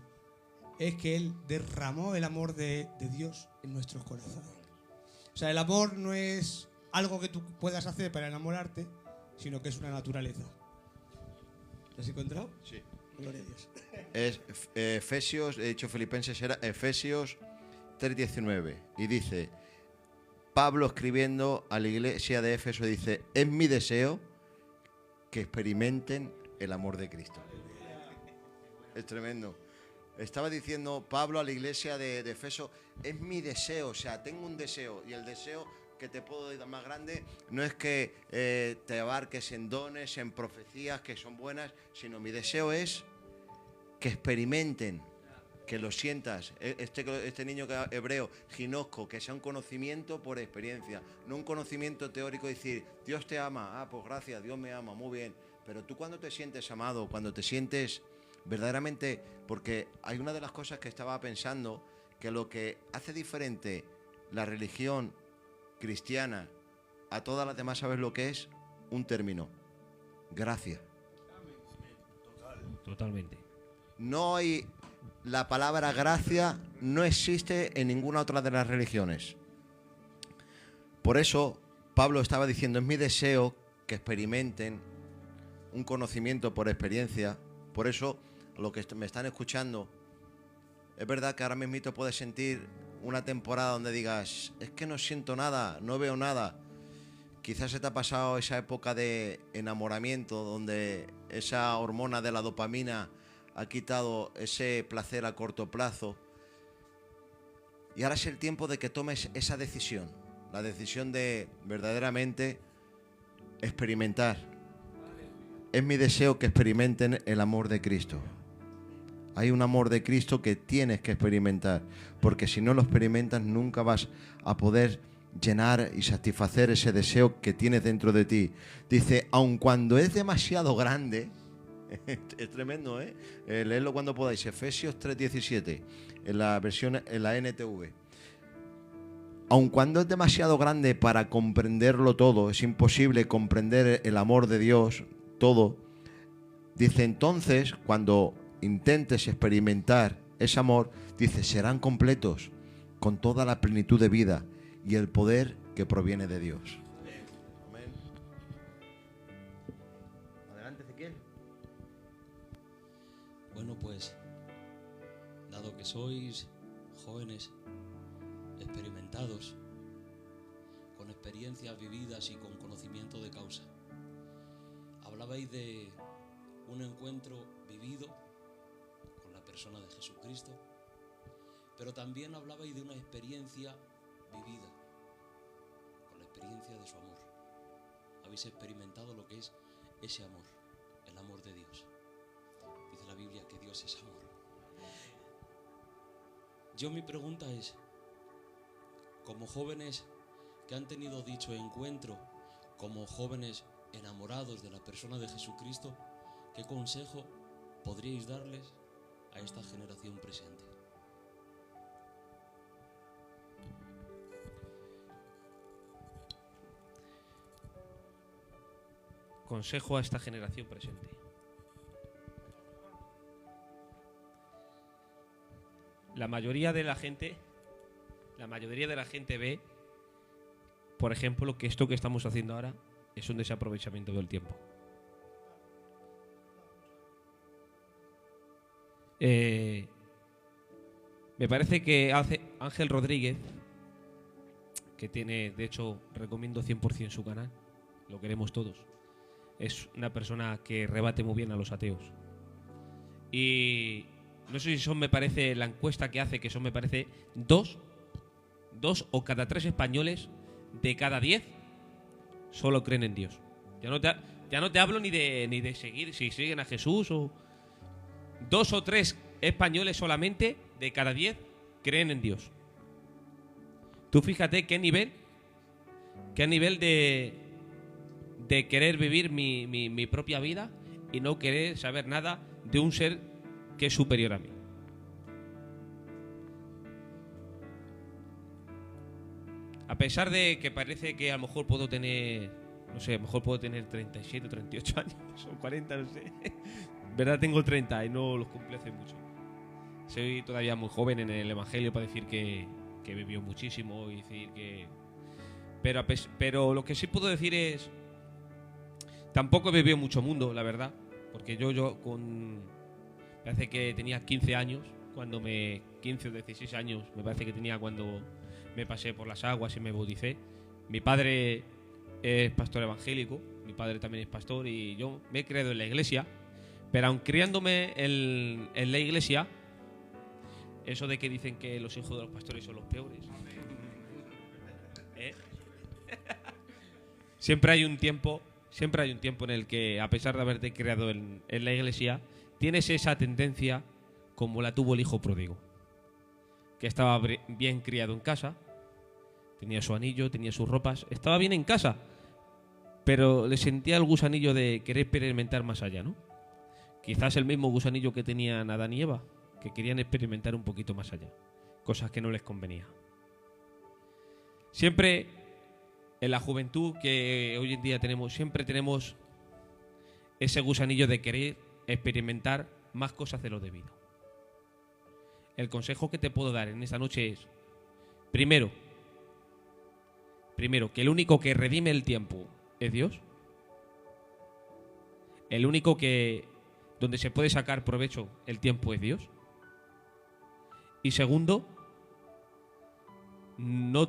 es que Él derramó el amor de Dios en nuestros corazones. O sea, el amor no es algo que tú puedas hacer para enamorarte, sino que es una naturaleza. ¿Lo has encontrado? Sí. Gloria a Dios. Es Efesios, he dicho Filipenses, era Efesios 3:19. Y dice, Pablo escribiendo a la iglesia de Éfeso, dice, es mi deseo que experimenten el amor de Cristo. Es tremendo. Estaba diciendo Pablo a la iglesia de Éfeso, es mi deseo, o sea, tengo un deseo, y el deseo que te puedo dar más grande no es que te abarques en dones, en profecías que son buenas, sino mi deseo es que experimenten, que lo sientas, este niño hebreo, ginosco, que sea un conocimiento por experiencia, no un conocimiento teórico, decir, Dios te ama, pues gracias, Dios me ama, muy bien, pero tú cuando te sientes amado, cuando te sientes verdaderamente, porque hay una de las cosas que estaba pensando, que lo que hace diferente la religión cristiana a todas las demás, ¿sabes lo que es? Un término, gracia. Totalmente. No hay, la palabra gracia no existe en ninguna otra de las religiones. Por eso Pablo estaba diciendo, es mi deseo que experimenten un conocimiento por experiencia. Por eso, lo que me están escuchando, es verdad que ahora mismo puedes sentir una temporada donde digas, es que no siento nada, no veo nada. Quizás se te ha pasado esa época de enamoramiento donde esa hormona de la dopamina ha quitado ese placer a corto plazo. Y ahora es el tiempo de que tomes esa decisión, la decisión de verdaderamente experimentar. Es mi deseo que experimenten el amor de Cristo. Hay un amor de Cristo que tienes que experimentar, porque si no lo experimentas nunca vas a poder llenar y satisfacer ese deseo que tienes dentro de ti. Dice, aun cuando es demasiado grande, es tremendo, ¿eh? Leedlo cuando podáis, Efesios 3:17, en la versión, en la NTV. Aun cuando es demasiado grande para comprenderlo todo, es imposible comprender el amor de Dios, todo. Dice, entonces, cuando intentes experimentar ese amor, dice, serán completos con toda la plenitud de vida y el poder que proviene de Dios. Amén. Adelante, Ezequiel. Bueno, pues, dado que sois jóvenes, experimentados, con experiencias vividas y con conocimiento de causa, hablabais de un encuentro vivido con la persona de Jesucristo, pero también hablabais de una experiencia vivida, con la experiencia de su amor. Habéis experimentado lo que es ese amor, el amor de Dios. Dice la Biblia que Dios es amor. Mi pregunta es, como jóvenes que han tenido dicho encuentro, como jóvenes enamorados de la persona de Jesucristo, ¿qué consejo podríais darles a esta generación presente? Consejo a esta generación presente. La mayoría de la gente ve, por ejemplo, que esto que estamos haciendo ahora es un desaprovechamiento del tiempo. Me parece que Ángel Rodríguez, que tiene, de hecho, recomiendo 100% su canal, lo queremos todos, es una persona que rebate muy bien a los ateos. Y no sé si son, me parece, la encuesta que hace, que son, me parece, dos o cada 3 españoles de cada 10 solo creen en Dios. Ya no te hablo ni de seguir, si siguen a Jesús o... 2 o 3 españoles solamente de cada 10 creen en Dios. Tú fíjate qué nivel de querer vivir mi propia vida y no querer saber nada de un ser que es superior a mí. A pesar de que parece que a lo mejor puedo tener, no sé, a lo mejor puedo tener 37 o 38 años o 40, no sé. Verdad, tengo 30 y no los cumplí hace mucho. Soy todavía muy joven en el Evangelio para decir que vivió muchísimo y decir que... Pero lo que sí puedo decir es... Tampoco he vivido mucho mundo, la verdad. Porque yo con... Parece que tenía 15 años, 15 o 16 años, me parece que tenía cuando me pasé por las aguas y me bauticé. Mi padre es pastor evangélico, mi padre también es pastor y yo me he criado en la iglesia. Pero aun criándome en la iglesia, eso de que dicen que los hijos de los pastores son los peores, siempre hay un tiempo en el que, a pesar de haberte criado en la iglesia, tienes esa tendencia como la tuvo el hijo pródigo, que estaba bien criado en casa, tenía su anillo, tenía sus ropas, estaba bien en casa, pero le sentía el gusanillo de querer experimentar más allá, ¿no? Quizás el mismo gusanillo que tenían Adán y Eva, que querían experimentar un poquito más allá, cosas que no les convenía. Siempre en la juventud que hoy en día tenemos, siempre tenemos ese gusanillo de querer experimentar más cosas de lo debido. El consejo que te puedo dar en esta noche es, primero, que el único que redime el tiempo es Dios. El único que donde se puede sacar provecho el tiempo es Dios. Y segundo, no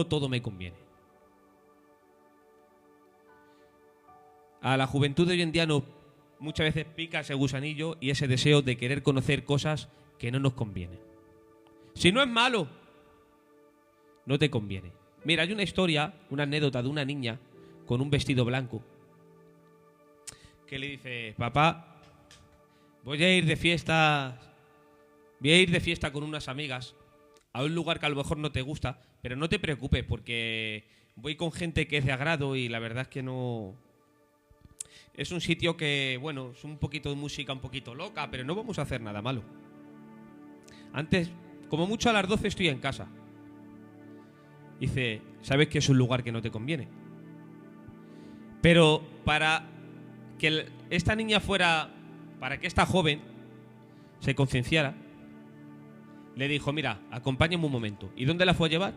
todo me conviene. A la juventud de hoy en día muchas veces pica ese gusanillo y ese deseo de querer conocer cosas que no nos convienen. Si no es malo, no te conviene. Mira, hay una historia, una anécdota de una niña con un vestido blanco que le dice: papá, voy a ir de fiesta con unas amigas a un lugar que a lo mejor no te gusta, Pero no te preocupes porque voy con gente que es de agrado y la verdad es que no... Es un sitio que, bueno, es un poquito de música un poquito loca, pero no vamos a hacer nada malo. Antes, como mucho a las 12 estoy en casa. Dice, sabes que es un lugar que no te conviene. Pero para que esta niña fuera, para que esta joven se concienciara, le dijo, mira, acompáñame un momento. ¿Y dónde la fue a llevar?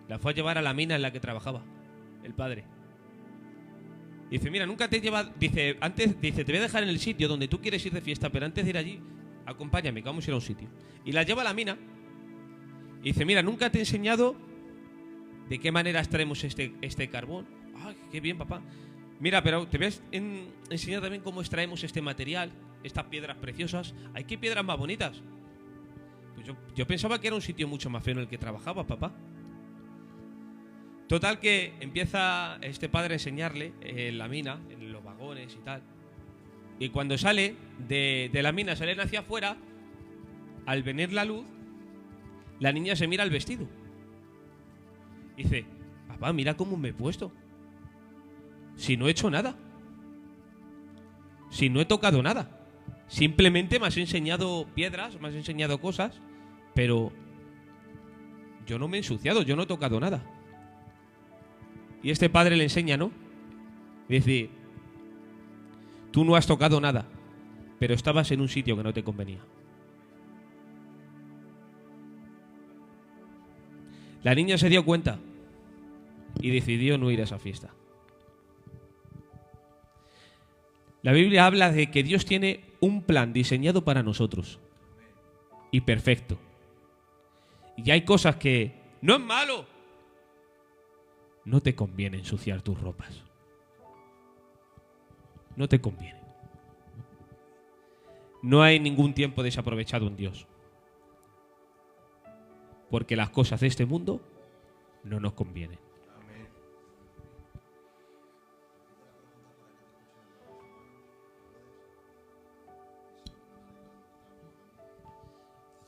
La fue a llevar a la mina en la que trabajaba el padre. Dice, mira, nunca te he llevado... Dice, antes, dice, te voy a dejar en el sitio donde tú quieres ir de fiesta, pero antes de ir allí, acompáñame, que vamos a ir a un sitio. Y la lleva a la mina. Y dice, mira, nunca te he enseñado de qué manera extraemos este carbón. Ay, qué bien, papá. Mira, pero te voy a enseñar también cómo extraemos este material, estas piedras preciosas. Ay, qué piedras más bonitas. Pues yo pensaba que era un sitio mucho más feo en el que trabajaba, papá. Total que empieza este padre a enseñarle en la mina, en los vagones y tal. Y cuando sale de la mina, salen hacia afuera, al venir la luz, la niña se mira el vestido. Dice, papá, mira cómo me he puesto. Si no he hecho nada. Si no he tocado nada. Simplemente me has enseñado piedras, me has enseñado cosas, pero yo no me he ensuciado, yo no he tocado nada. Y este padre le enseña, ¿no? Dice, tú no has tocado nada, pero estabas en un sitio que no te convenía. La niña se dio cuenta y decidió no ir a esa fiesta. La Biblia habla de que Dios tiene un plan diseñado para nosotros y perfecto. Y hay cosas que no es malo. No te conviene ensuciar tus ropas. No te conviene. No hay ningún tiempo desaprovechado en Dios. Porque las cosas de este mundo no nos convienen.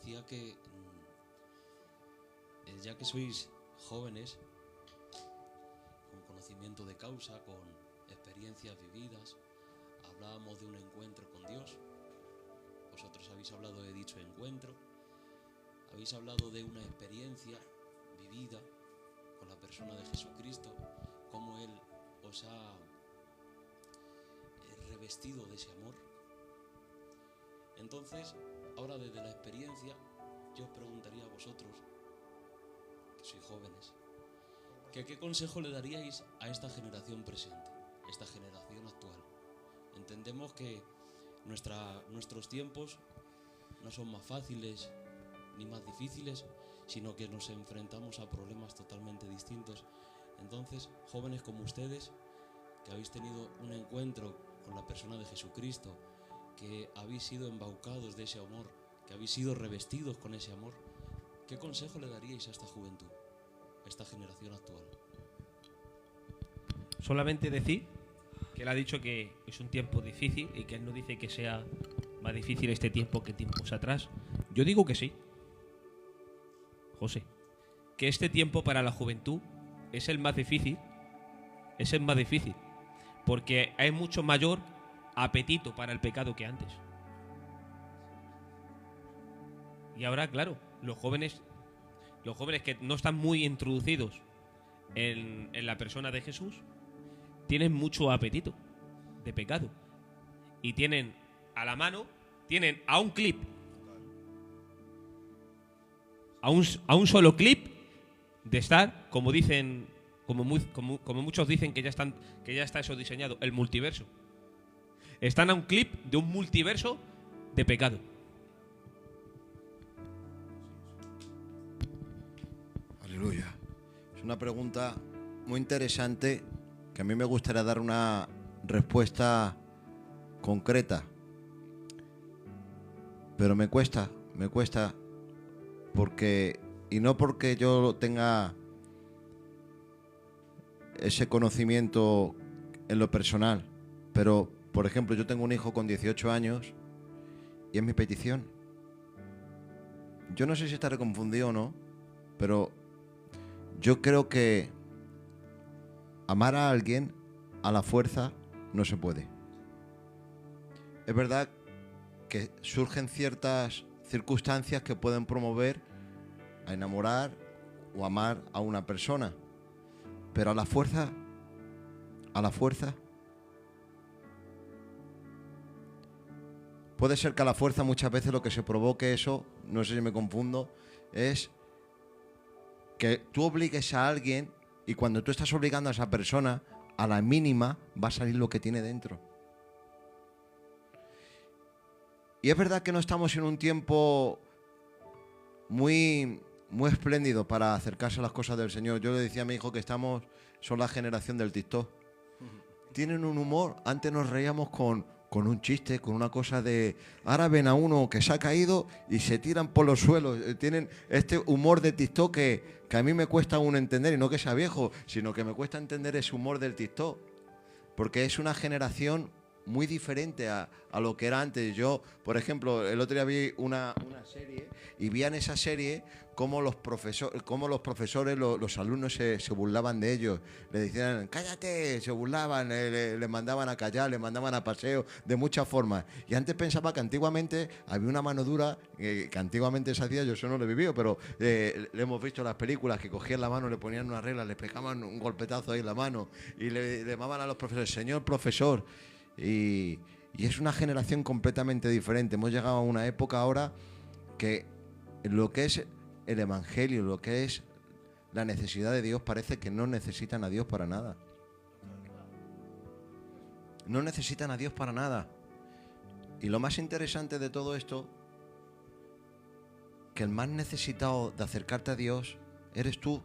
Decía que ya que sois jóvenes, con conocimiento de causa, con experiencias vividas, hablábamos de un encuentro con Dios. Vosotros habéis hablado de dicho encuentro, habéis hablado de una experiencia vivida con la persona de Jesucristo, cómo Él os ha revestido de ese amor. Entonces, ahora desde la experiencia, yo os preguntaría a vosotros, que sois jóvenes, que qué consejo le daríais a esta generación presente, esta generación actual. Entendemos que nuestros tiempos no son más fáciles ni más difíciles, sino que nos enfrentamos a problemas totalmente distintos. Entonces, jóvenes como ustedes, que habéis tenido un encuentro con la persona de Jesucristo, que habéis sido embaucados de ese amor, que habéis sido revestidos con ese amor, ¿qué consejo le daríais a esta juventud, a esta generación actual? Solamente decir que él ha dicho que es un tiempo difícil y que él no dice que sea más difícil este tiempo que tiempos atrás. Yo digo que sí, José, que este tiempo para la juventud es el más difícil, porque hay mucho mayor apetito para el pecado que antes. Y ahora, claro, los jóvenes que no están muy introducidos en la persona de Jesús, tienen mucho apetito de pecado. Y tienen a la mano, tienen a un clip, a un solo clip de estar, como dicen, como muchos dicen que ya está eso diseñado, el multiverso. Están a un clip de un multiverso de pecado. Aleluya. Es una pregunta muy interesante que a mí me gustaría dar una respuesta concreta. Pero me cuesta porque, y no porque yo tenga ese conocimiento en lo personal, pero por ejemplo, yo tengo un hijo con 18 años y es mi petición. Yo no sé si estaré confundido o no, pero Yo creo que amar a alguien a la fuerza no se puede. Es verdad que surgen ciertas circunstancias que pueden promover a enamorar o amar a una persona, pero a la fuerza, puede ser que a la fuerza muchas veces lo que se provoque eso, no sé si me confundo, es que tú obligues a alguien y cuando tú estás obligando a esa persona, a la mínima va a salir lo que tiene dentro. Y es verdad que no estamos en un tiempo muy espléndido para acercarse a las cosas del Señor. Yo le decía a mi hijo que son la generación del TikTok. Tienen un humor, antes nos reíamos con un chiste, con una cosa de... Ahora ven a uno que se ha caído y se tiran por los suelos. Tienen este humor de TikTok que a mí me cuesta aún entender, y no que sea viejo, sino que me cuesta entender ese humor del TikTok. Porque es una generación muy diferente a lo que era antes. Yo, por ejemplo, el otro día vi una serie y vi en esa serie cómo los profesores, los alumnos se burlaban de ellos. Le decían, cállate, se burlaban, le mandaban a callar, le mandaban a paseo, de muchas formas. Y antes pensaba que antiguamente había una mano dura, que antiguamente se hacía, yo eso no lo he vivido, pero le hemos visto en las películas que cogían la mano, le ponían una regla, le pegaban un golpetazo ahí en la mano y le llamaban a los profesores, señor profesor. Y es una generación completamente diferente. Hemos llegado a una época ahora que lo que es el Evangelio, lo que es la necesidad de Dios, parece que no necesitan a Dios para nada. No necesitan a Dios para nada. Y lo más interesante de todo esto, que el más necesitado de acercarte a Dios eres tú.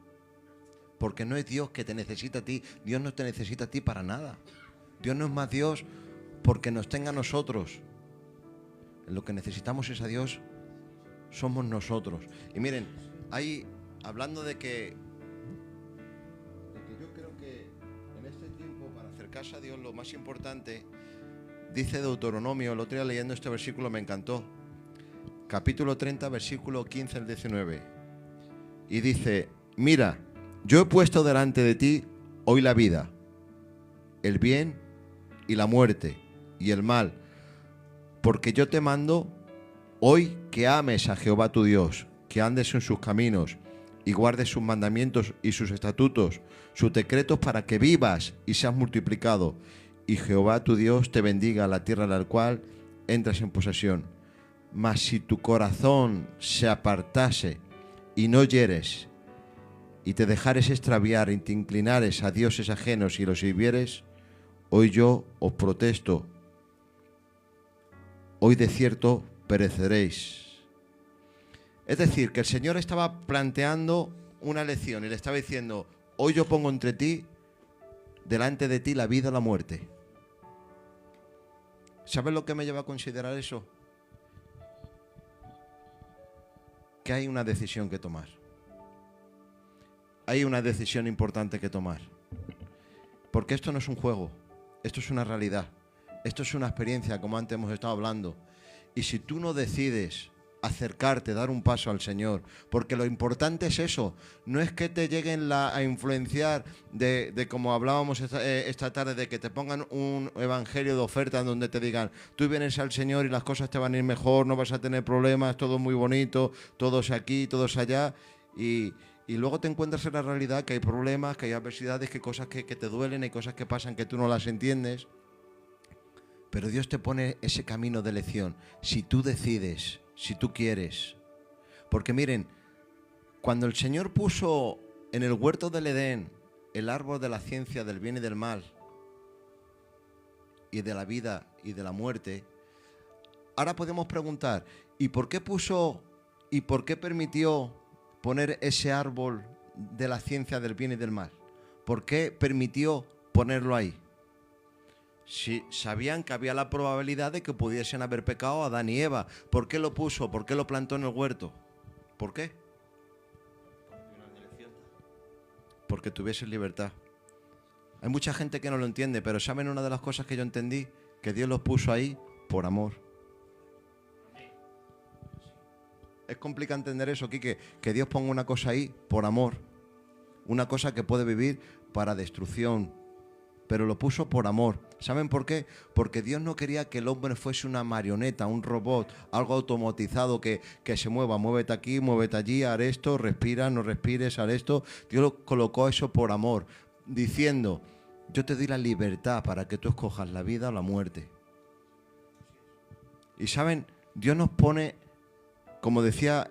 Porque no es Dios que te necesita a ti. Dios no te necesita a ti para nada. Dios no es más Dios porque nos tenga a nosotros. Lo que necesitamos es a Dios, somos nosotros. Y miren, ahí, hablando de que yo creo que en este tiempo, para acercarse a Dios, lo más importante, dice Deuteronomio, el otro día leyendo este versículo me encantó, capítulo 30, versículo 15 al 19, y dice, mira, yo he puesto delante de ti hoy la vida, el bien y la muerte y el mal, porque yo te mando hoy que ames a Jehová tu Dios, que andes en sus caminos y guardes sus mandamientos y sus estatutos, sus decretos, para que vivas y seas multiplicado, y Jehová tu Dios te bendiga la tierra a la cual entras en posesión. Mas si tu corazón se apartase y no oyeres, y te dejares extraviar y te inclinares a dioses ajenos y los sirvieres, hoy yo os protesto, hoy de cierto pereceréis. Es decir, que el Señor estaba planteando una lección y le estaba diciendo, hoy yo pongo delante de ti la vida o la muerte. ¿Sabes lo que me lleva a considerar eso? Que hay una decisión que tomar. Hay una decisión importante que tomar. Porque esto no es un juego, esto es una realidad, esto es una experiencia, como antes hemos estado hablando. Y si tú no decides acercarte, dar un paso al Señor, porque lo importante es eso, no es que te lleguen a influenciar de como hablábamos esta tarde, de que te pongan un evangelio de oferta donde te digan, tú vienes al Señor y las cosas te van a ir mejor, no vas a tener problemas, todo muy bonito, todos aquí, todos allá, y luego te encuentras en la realidad que hay problemas, que hay adversidades, que hay cosas que te duelen, hay cosas que pasan que tú no las entiendes. Pero Dios te pone ese camino de elección. Si tú decides, si tú quieres. Porque miren, cuando el Señor puso en el huerto del Edén el árbol de la ciencia del bien y del mal, y de la vida y de la muerte, ahora podemos preguntar, ¿y por qué permitió poner ese árbol de la ciencia del bien y del mal? ¿Por qué permitió ponerlo ahí? Si sabían que había la probabilidad de que pudiesen haber pecado Adán y Eva. ¿Por qué lo puso? ¿Por qué lo plantó en el huerto? ¿Por qué? Porque tuviesen libertad. Hay mucha gente que no lo entiende, pero ¿saben una de las cosas que yo entendí? Que Dios los puso ahí por amor. Es complicado entender eso, Quique, que Dios ponga una cosa ahí por amor. una cosa que puede vivir para destrucción, pero lo puso por amor. ¿Saben por qué? Porque Dios no quería que el hombre fuese una marioneta, un robot, algo automatizado que se mueva. Muévete aquí, muévete allí, haz esto, respira, no respires, haz esto. Dios colocó eso por amor, diciendo, yo te doy la libertad para que tú escojas la vida o la muerte. Y saben, Dios nos pone, como decía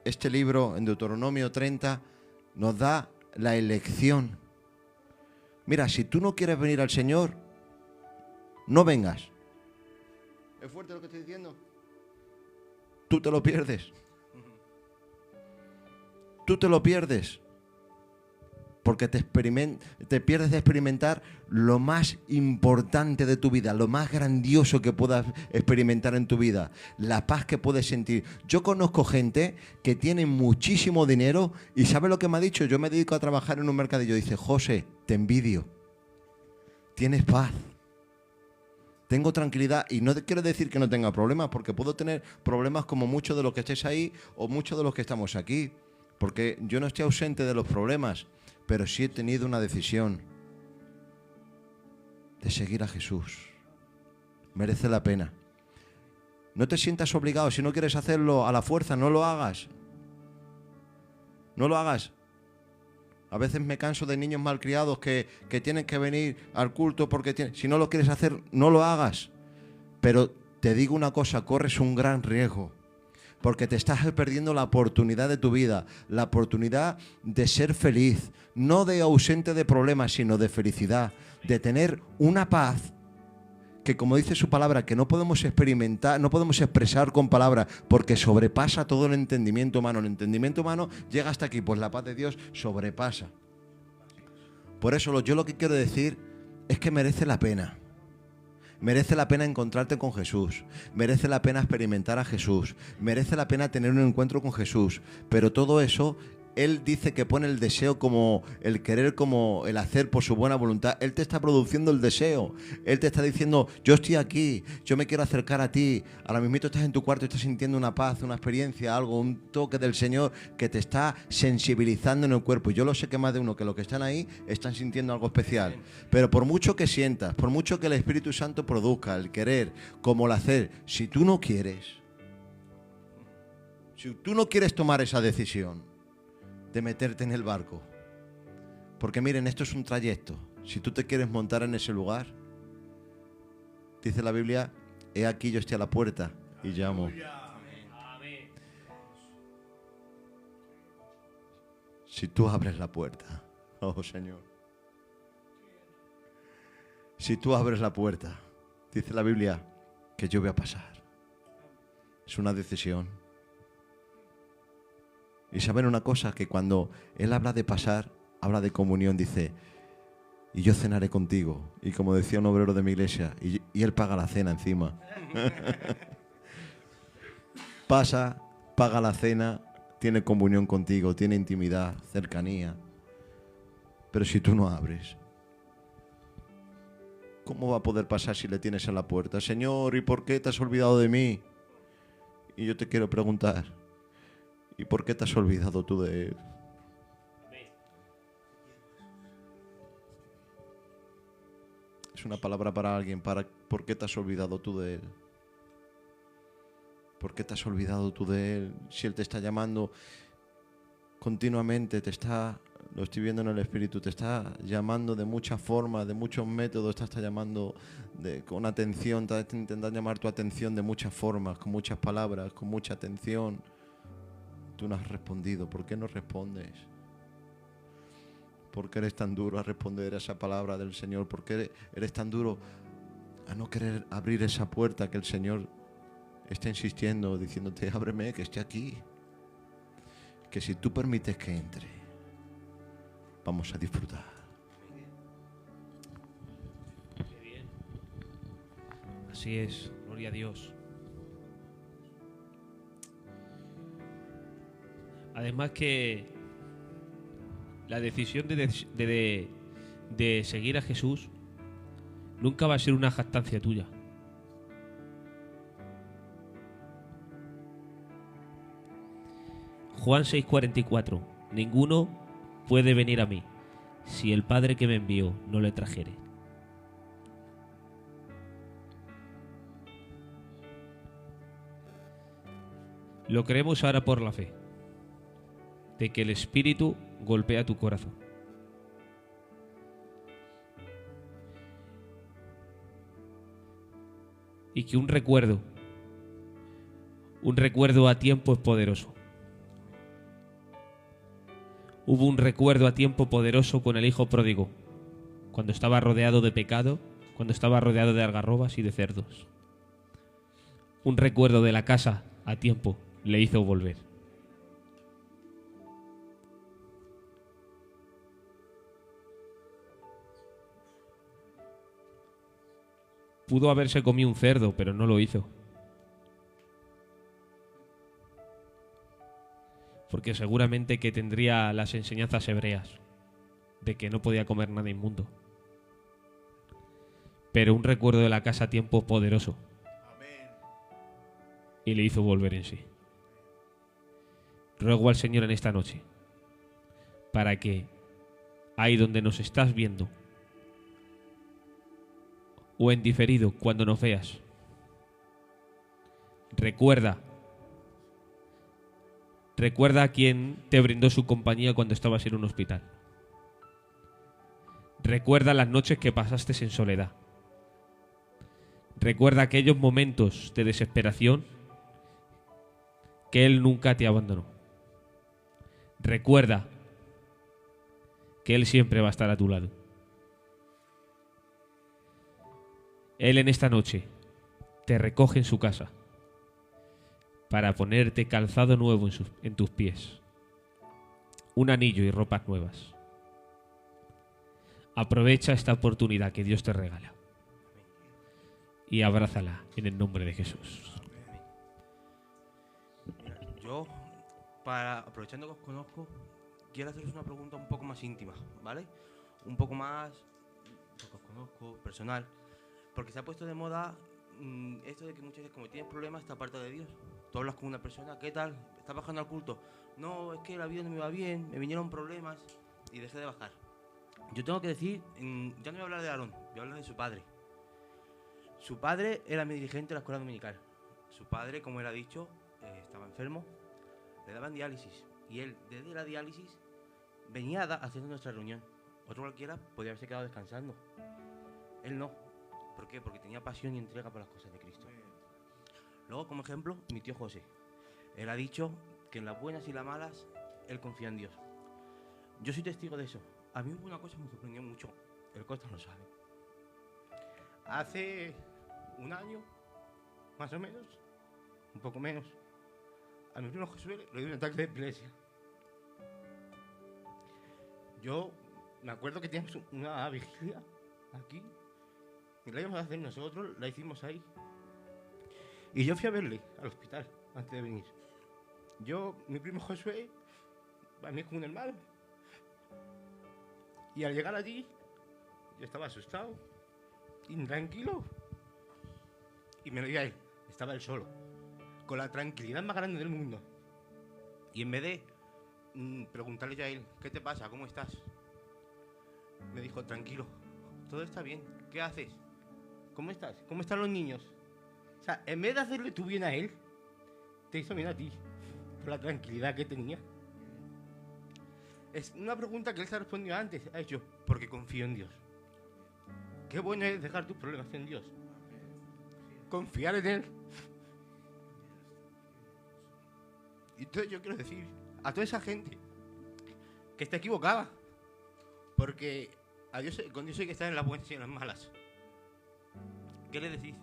este libro en Deuteronomio 30, nos da la elección. Mira, si tú no quieres venir al Señor, no vengas. ¿Es fuerte lo que estoy diciendo? Tú te lo pierdes. Tú te lo pierdes. Porque te pierdes de experimentar lo más importante de tu vida, lo más grandioso que puedas experimentar en tu vida, la paz que puedes sentir. Yo conozco gente que tiene muchísimo dinero y ¿sabe lo que me ha dicho? Yo me dedico a trabajar en un mercadillo. Dice, José, te envidio. Tienes paz. Tengo tranquilidad y no quiero decir que no tenga problemas, porque puedo tener problemas como muchos de los que estéis ahí o muchos de los que estamos aquí, porque yo no estoy ausente de los problemas, pero sí he tenido una decisión de seguir a Jesús. Merece la pena. No te sientas obligado. Si no quieres hacerlo a la fuerza, no lo hagas. No lo hagas. A veces me canso de niños malcriados que tienen que venir al culto porque si no lo quieres hacer, no lo hagas. Pero te digo una cosa, corres un gran riesgo. Porque te estás perdiendo la oportunidad de tu vida, la oportunidad de ser feliz, no de ausente de problemas, sino de felicidad, de tener una paz que, como dice su palabra, que no podemos experimentar, no podemos expresar con palabras, porque sobrepasa todo el entendimiento humano. El entendimiento humano llega hasta aquí, pues la paz de Dios sobrepasa. Por eso yo lo que quiero decir es que merece la pena. Merece la pena encontrarte con Jesús, merece la pena experimentar a Jesús, merece la pena tener un encuentro con Jesús, pero todo eso, Él dice que pone el deseo como el querer, como el hacer por su buena voluntad. Él te está produciendo el deseo, Él te está diciendo, yo estoy aquí, yo me quiero acercar a ti. Ahora mismo estás en tu cuarto y estás sintiendo una paz, una experiencia, algo, un toque del Señor que te está sensibilizando en el cuerpo. Y yo lo sé que más de uno que los que están ahí están sintiendo algo especial. Pero por mucho que sientas, por mucho que el Espíritu Santo produzca el querer como el hacer, si tú no quieres tomar esa decisión de meterte en el barco, porque miren, esto es un trayecto. Si tú te quieres montar en ese lugar, dice la Biblia, he aquí yo estoy a la puerta y llamo. Si tú abres la puerta, oh Señor, si tú abres la puerta, dice la Biblia que yo voy a pasar. Es una decisión. Y saben una cosa, que cuando Él habla de pasar, habla de comunión, dice, y yo cenaré contigo. Y como decía un obrero de mi iglesia, y Él paga la cena encima. Pasa, paga la cena, tiene comunión contigo, tiene intimidad, cercanía. Pero si tú no abres, ¿cómo va a poder pasar si le tienes en la puerta? Señor, ¿y por qué te has olvidado de mí? Y yo te quiero preguntar, ¿y por qué te has olvidado tú de Él? Es una palabra para alguien, ¿por qué te has olvidado tú de Él? ¿Por qué te has olvidado tú de Él? Si Él te está llamando continuamente, lo estoy viendo en el Espíritu, te está llamando de muchas formas, de muchos métodos, te está llamando con atención, te está intentando llamar tu atención de muchas formas, con muchas palabras, con mucha atención. Tú no has respondido. ¿Por qué no respondes? ¿Por qué eres tan duro a responder a esa palabra del Señor? ¿Por qué eres tan duro a no querer abrir esa puerta que el Señor está insistiendo, diciéndote, ábreme, que esté aquí? Que si tú permites que entre, vamos a disfrutar. Qué bien. Así es, gloria a Dios. Además que la decisión de seguir a Jesús nunca va a ser una jactancia tuya. Juan 6:44. Ninguno puede venir a mí si el Padre que me envió no le trajere. Lo creemos ahora por la fe, de que el Espíritu golpea tu corazón. Y que un recuerdo a tiempo es poderoso. Hubo un recuerdo a tiempo poderoso con el hijo pródigo, cuando estaba rodeado de pecado, cuando estaba rodeado de algarrobas y de cerdos. Un recuerdo de la casa a tiempo le hizo volver. Pudo haberse comido un cerdo, pero no lo hizo. Porque seguramente que tendría las enseñanzas hebreas de que no podía comer nada inmundo. Pero un recuerdo de la casa a tiempo poderoso. Y le hizo volver en sí. Ruego al Señor en esta noche para que ahí donde nos estás viendo o en diferido cuando nos veas, recuerda a quien te brindó su compañía cuando estabas en un hospital. Recuerda las noches que pasaste en soledad. Recuerda aquellos momentos de desesperación que Él nunca te abandonó. Recuerda que Él siempre va a estar a tu lado. Él en esta noche te recoge en su casa para ponerte calzado nuevo en tus pies, un anillo y ropas nuevas. Aprovecha esta oportunidad que Dios te regala y abrázala en el nombre de Jesús. Mira, yo, aprovechando que os conozco, quiero haceros una pregunta un poco más íntima, ¿vale? Un poco más, porque os conozco, personal. Porque se ha puesto de moda esto de que muchas veces, como tienes problemas, te apartas de Dios. Tú hablas con una persona, ¿qué tal? ¿Estás bajando al culto? No, es que la vida no me va bien, me vinieron problemas y dejé de bajar. Yo tengo que decir, ya no voy a hablar de Aarón, voy a hablar de su padre. Su padre era mi dirigente de la escuela dominical. Su padre, como él ha dicho, estaba enfermo, le daban diálisis. Y él, desde la diálisis, venía haciendo nuestra reunión. Otro cualquiera podía haberse quedado descansando. Él no. ¿Por qué? Porque tenía pasión y entrega por las cosas de Cristo. Luego, como ejemplo, mi tío José. Él ha dicho que en las buenas y las malas, él confía en Dios. Yo soy testigo de eso. A mí hubo una cosa que me sorprendió mucho. El Costa lo sabe. Hace un año, más o menos, un poco menos, a mi primo Josué le dio un ataque de epilepsia. Yo me acuerdo que teníamos una vigilia aquí. Y la íbamos a hacer nosotros, la hicimos ahí. Y yo fui a verle al hospital antes de venir. Mi primo Josué, a mí es como un hermano. Y al llegar allí, yo estaba asustado, intranquilo. Y me lo di a él, estaba él solo, con la tranquilidad más grande del mundo. Y en vez de preguntarle ya a él, ¿qué te pasa? ¿Cómo estás? Me dijo, tranquilo, todo está bien, ¿qué haces? ¿Cómo estás? ¿Cómo están los niños? O sea, en vez de hacerle tu bien a él, te hizo bien a ti, por la tranquilidad que tenía. Es una pregunta que él se ha respondido antes, ha hecho, porque confío en Dios. Qué bueno es dejar tus problemas en Dios. Confiar en Él. Y entonces yo quiero decir a toda esa gente que está equivocada, porque con Dios hay que estar en las buenas y en las malas. ¿Qué le decís?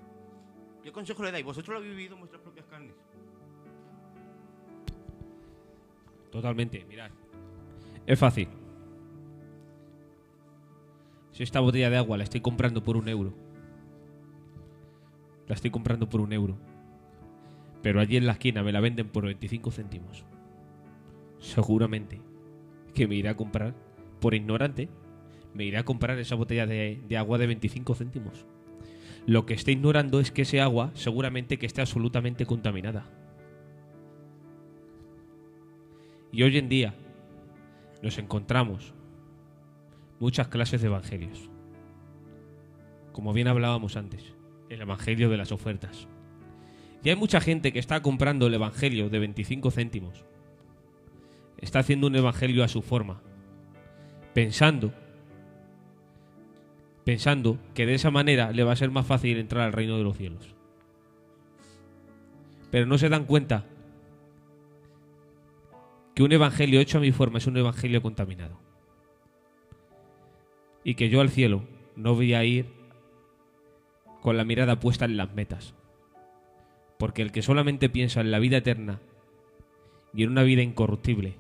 ¿Qué consejo le dais? Vosotros lo habéis vivido en vuestras propias carnes. Totalmente, mirad. Es fácil. Si esta botella de agua la estoy comprando por €1, la estoy comprando por €1, pero allí en la esquina me la venden por 25 céntimos, seguramente que me iré a comprar, por ignorante, me iré a comprar esa botella de agua de 25 céntimos. Lo que estoy ignorando es que ese agua seguramente que esté absolutamente contaminada. Y hoy en día nos encontramos muchas clases de evangelios. Como bien hablábamos antes, el evangelio de las ofertas. Y hay mucha gente que está comprando el evangelio de 25 céntimos. Está haciendo un evangelio a su forma, pensando que de esa manera le va a ser más fácil entrar al reino de los cielos. Pero no se dan cuenta que un evangelio hecho a mi forma es un evangelio contaminado. Y que yo al cielo no voy a ir con la mirada puesta en las metas. Porque el que solamente piensa en la vida eterna y en una vida incorruptible,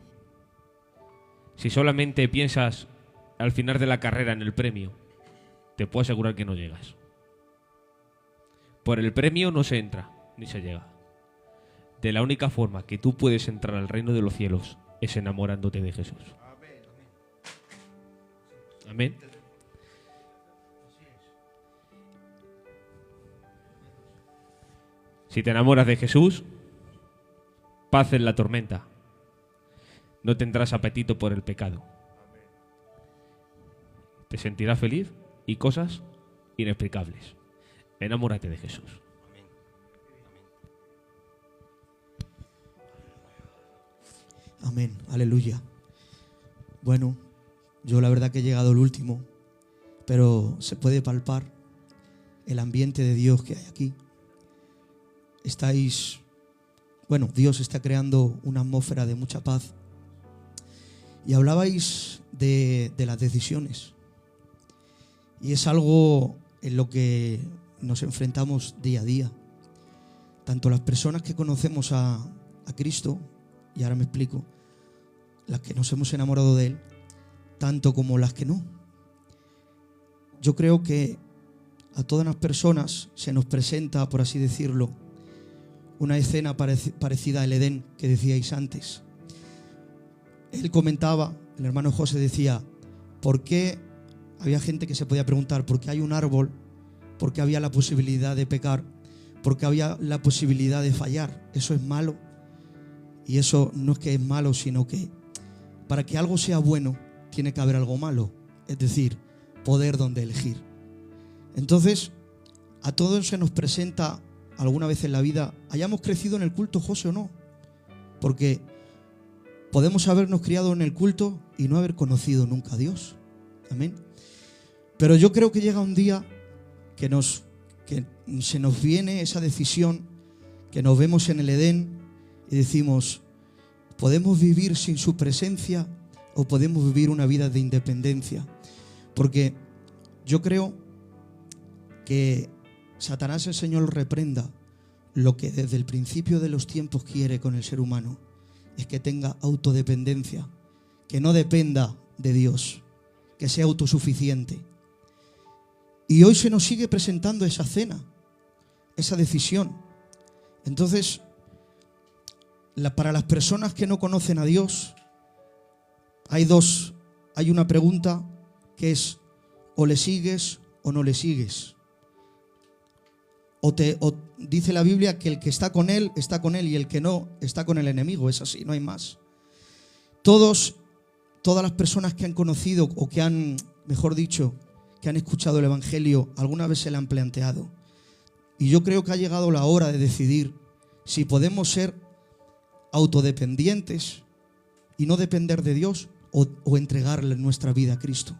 si solamente piensas al final de la carrera en el premio, te puedo asegurar que no llegas. Por el premio no se entra, ni se llega. De la única forma que tú puedes entrar al reino de los cielos es enamorándote de Jesús. Amén. Si te enamoras de Jesús, paz en la tormenta. No tendrás apetito por el pecado. Te sentirás feliz y cosas inexplicables. Enamórate de Jesús. Amén, aleluya. Bueno, yo la verdad que he llegado al último, pero se puede palpar el ambiente de Dios que hay aquí. Dios está creando una atmósfera de mucha paz. Y hablabais de las decisiones. Y es algo en lo que nos enfrentamos día a día. Tanto las personas que conocemos a Cristo, y ahora me explico, las que nos hemos enamorado de Él, tanto como las que no. Yo creo que a todas las personas se nos presenta, por así decirlo, una escena parecida al Edén que decíais antes. Él comentaba, el hermano José decía, ¿por qué? Había gente que se podía preguntar, ¿por qué hay un árbol? ¿Por qué había la posibilidad de pecar? ¿Por qué había la posibilidad de fallar? ¿Eso es malo? Y eso no es que es malo, sino que para que algo sea bueno, tiene que haber algo malo. Es decir, poder donde elegir. Entonces, a todos se nos presenta alguna vez en la vida, hayamos crecido en el culto, José, o no. Porque podemos habernos criado en el culto y no haber conocido nunca a Dios. Amén. Pero yo creo que llega un día que se nos viene esa decisión, que nos vemos en el Edén y decimos, ¿podemos vivir sin su presencia o podemos vivir una vida de independencia? Porque yo creo que Satanás, el Señor, lo reprenda. Lo que desde el principio de los tiempos quiere con el ser humano es que tenga autodependencia, que no dependa de Dios, que sea autosuficiente. Y hoy se nos sigue presentando esa cena, esa decisión. Entonces, para las personas que no conocen a Dios, hay una pregunta que es, o le sigues o no le sigues. O dice la Biblia que el que está con él y el que no está con el enemigo. Es así, no hay más. Todas las personas que han conocido o que han, mejor dicho, que han escuchado el Evangelio, alguna vez se le han planteado. Y yo creo que ha llegado la hora de decidir si podemos ser autodependientes y no depender de Dios o entregarle nuestra vida a Cristo.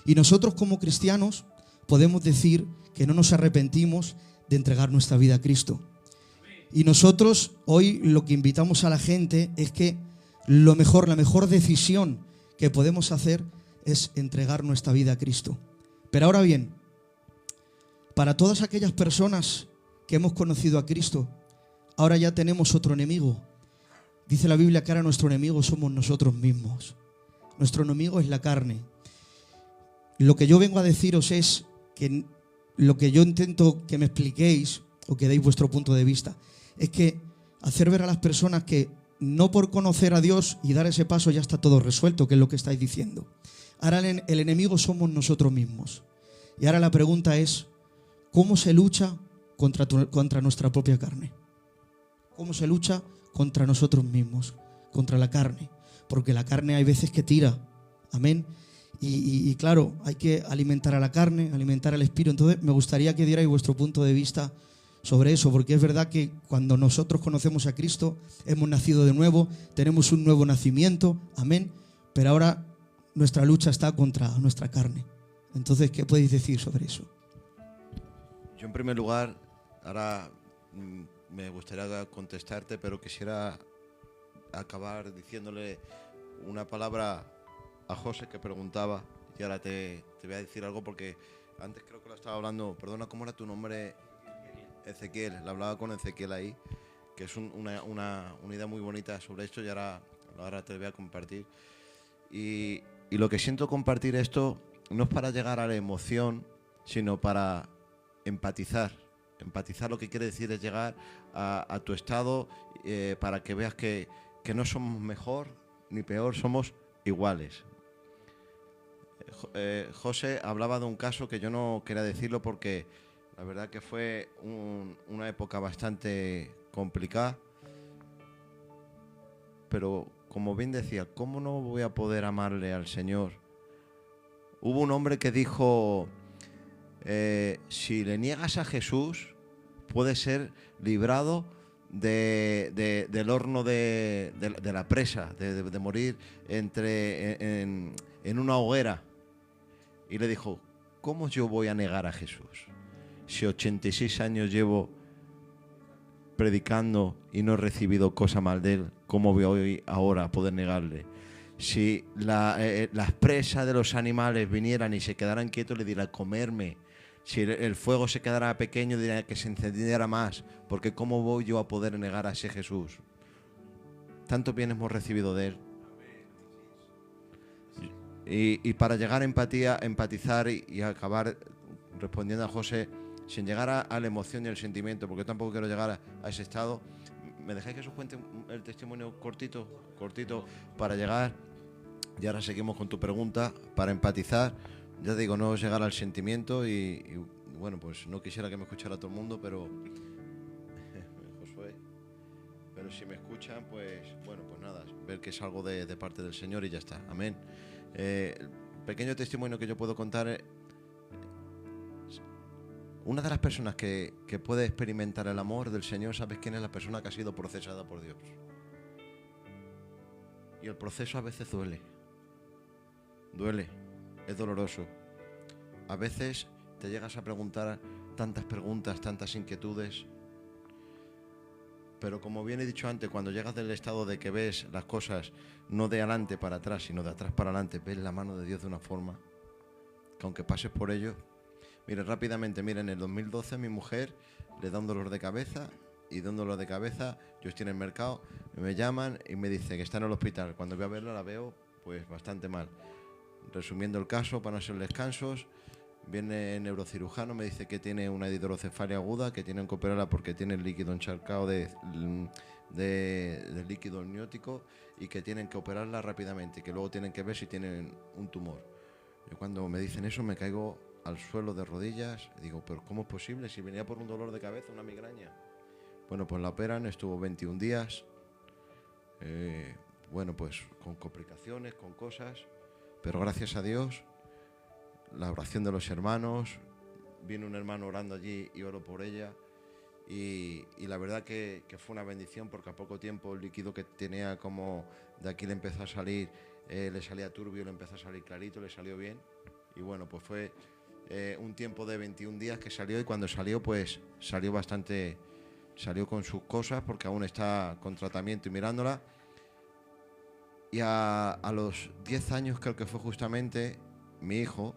Y nosotros como cristianos podemos decir que no nos arrepentimos de entregar nuestra vida a Cristo. Y nosotros hoy lo que invitamos a la gente es que la mejor decisión que podemos hacer es entregar nuestra vida a Cristo. Pero ahora bien, para todas aquellas personas que hemos conocido a Cristo, ahora ya tenemos otro enemigo. Dice la Biblia que ahora nuestro enemigo somos nosotros mismos. Nuestro enemigo es la carne. Lo que yo vengo a deciros es que lo que yo intento que me expliquéis o que deis vuestro punto de vista es que hacer ver a las personas que no por conocer a Dios y dar ese paso ya está todo resuelto, que es lo que estáis diciendo. Ahora el enemigo somos nosotros mismos. Y ahora la pregunta es, ¿cómo se lucha contra nuestra propia carne? ¿Cómo se lucha contra nosotros mismos, contra la carne? porque la carne hay veces que tira. Amén. Y claro, hay que alimentar a la carne, alimentar al espíritu. Entonces me gustaría que dierais vuestro punto de vista sobre eso, porque es verdad que cuando nosotros conocemos a Cristo, hemos nacido de nuevo, tenemos un nuevo nacimiento, amén, pero ahora nuestra lucha está contra nuestra carne. Entonces, ¿qué podéis decir sobre eso? Yo en primer lugar, ahora me gustaría contestarte, pero quisiera acabar diciéndole una palabra a José que preguntaba, y ahora te voy a decir algo porque antes creo que lo estaba hablando, perdona, ¿cómo era tu nombre? Ezequiel, le hablaba con Ezequiel ahí, que es una idea muy bonita sobre esto y ahora te lo voy a compartir. Y lo que siento compartir esto no es para llegar a la emoción, sino para empatizar. Empatizar lo que quiere decir es llegar a tu estado para que veas que no somos mejor ni peor, somos iguales. José hablaba de un caso que yo no quería decirlo porque la verdad que fue una época bastante complicada, pero como bien decía, ¿cómo no voy a poder amarle al Señor? Hubo un hombre que dijo, si le niegas a Jesús, puedes ser librado del horno de la presa, de morir en una hoguera. Y le dijo, ¿cómo yo voy a negar a Jesús? Si 86 años llevo predicando y no he recibido cosa mal de él, ¿cómo voy hoy ahora a poder negarle? Si las presas de los animales vinieran y se quedaran quietos, le diría, comerme. Si el fuego se quedara pequeño, diría que se encendiera más, porque ¿cómo voy yo a poder negar a ese Jesús? Tanto bien hemos recibido de él. Y para llegar a empatizar y acabar respondiendo a José, sin llegar a la emoción y el sentimiento, porque yo tampoco quiero llegar a ese estado, ¿me dejáis que os cuente el testimonio cortito para llegar? Y ahora seguimos con tu pregunta, para empatizar. Ya te digo, no llegar al sentimiento y bueno, pues no quisiera que me escuchara todo el mundo, pero Josué, pero si me escuchan, pues bueno, pues nada, ver que es algo de parte del Señor y ya está, amén. El pequeño testimonio que yo puedo contar, una de las personas que puede experimentar el amor del Señor, ¿sabes quién es? La persona que ha sido procesada por Dios. Y el proceso a veces duele, es doloroso. A veces te llegas a preguntar tantas preguntas, tantas inquietudes, pero como bien he dicho antes, cuando llegas del estado de que ves las cosas no de adelante para atrás, sino de atrás para adelante, ves la mano de Dios de una forma que aunque pases por ello, mire rápidamente, en el 2012 a mi mujer le da un dolor de cabeza y de un dolor de cabeza, yo estoy en el mercado, me llaman y me dice que está en el hospital. Cuando voy a verla la veo pues bastante mal. Resumiendo el caso, para no hacer descansos, viene el neurocirujano, me dice que tiene una hidrocefalia aguda, que tienen que operarla porque tiene el líquido encharcado de líquido amniótico y que tienen que operarla rápidamente, que luego tienen que ver si tienen un tumor. Yo cuando me dicen eso me caigo al suelo de rodillas, digo, pero ¿cómo es posible? Si venía por un dolor de cabeza, una migraña. Bueno, pues la operan, estuvo 21 días, bueno, pues con complicaciones, con cosas, pero gracias a Dios, la oración de los hermanos, vino un hermano orando allí y oró por ella y la verdad que fue una bendición porque a poco tiempo el líquido que tenía como de aquí le empezó a salir, le salía turbio, le empezó a salir clarito, le salió bien y bueno, pues fue un tiempo de 21 días que salió y cuando salió pues salió con sus cosas porque aún está con tratamiento y mirándola y a los 10 años creo que fue justamente mi hijo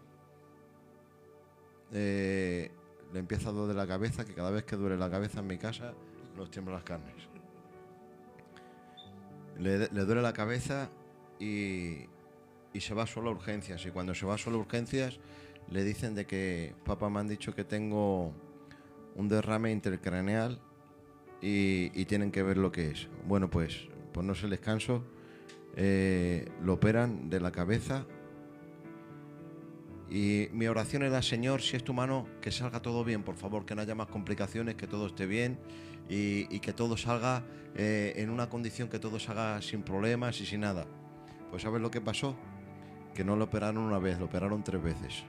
le empieza a doler la cabeza, que cada vez que duele la cabeza en mi casa nos tiemblan las carnes. Le duele la cabeza y se va solo a urgencias. Y cuando se va solo a urgencias le dicen de que, papá, me han dicho que tengo un derrame intercraneal y tienen que ver lo que es. Bueno, pues no es el descanso, lo operan de la cabeza. Y mi oración era, Señor, si es tu mano, que salga todo bien, por favor, que no haya más complicaciones, que todo esté bien y que todo salga en una condición que todo salga sin problemas y sin nada. Pues ¿sabes lo que pasó? Que no lo operaron una vez, lo operaron 3 veces.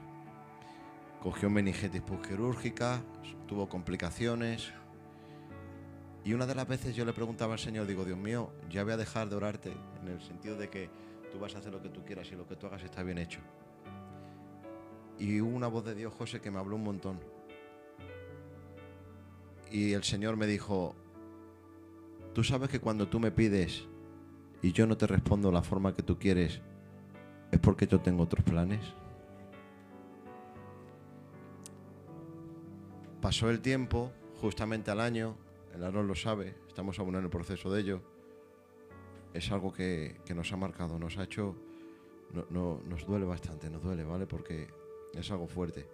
Cogió meningitis postquirúrgica, tuvo complicaciones. Y una de las veces yo le preguntaba al Señor, digo, Dios mío, ya voy a dejar de orarte, en el sentido de que tú vas a hacer lo que tú quieras y lo que tú hagas está bien hecho. Y hubo una voz de Dios, José, que me habló un montón. Y el Señor me dijo, tú sabes que cuando tú me pides y yo no te respondo la forma que tú quieres, es porque yo tengo otros planes. Pasó el tiempo, justamente al año, el Aarón lo sabe, estamos aún en el proceso de ello. Es algo que nos ha marcado, nos ha hecho, nos duele bastante, nos duele, ¿vale? Porque es algo fuerte.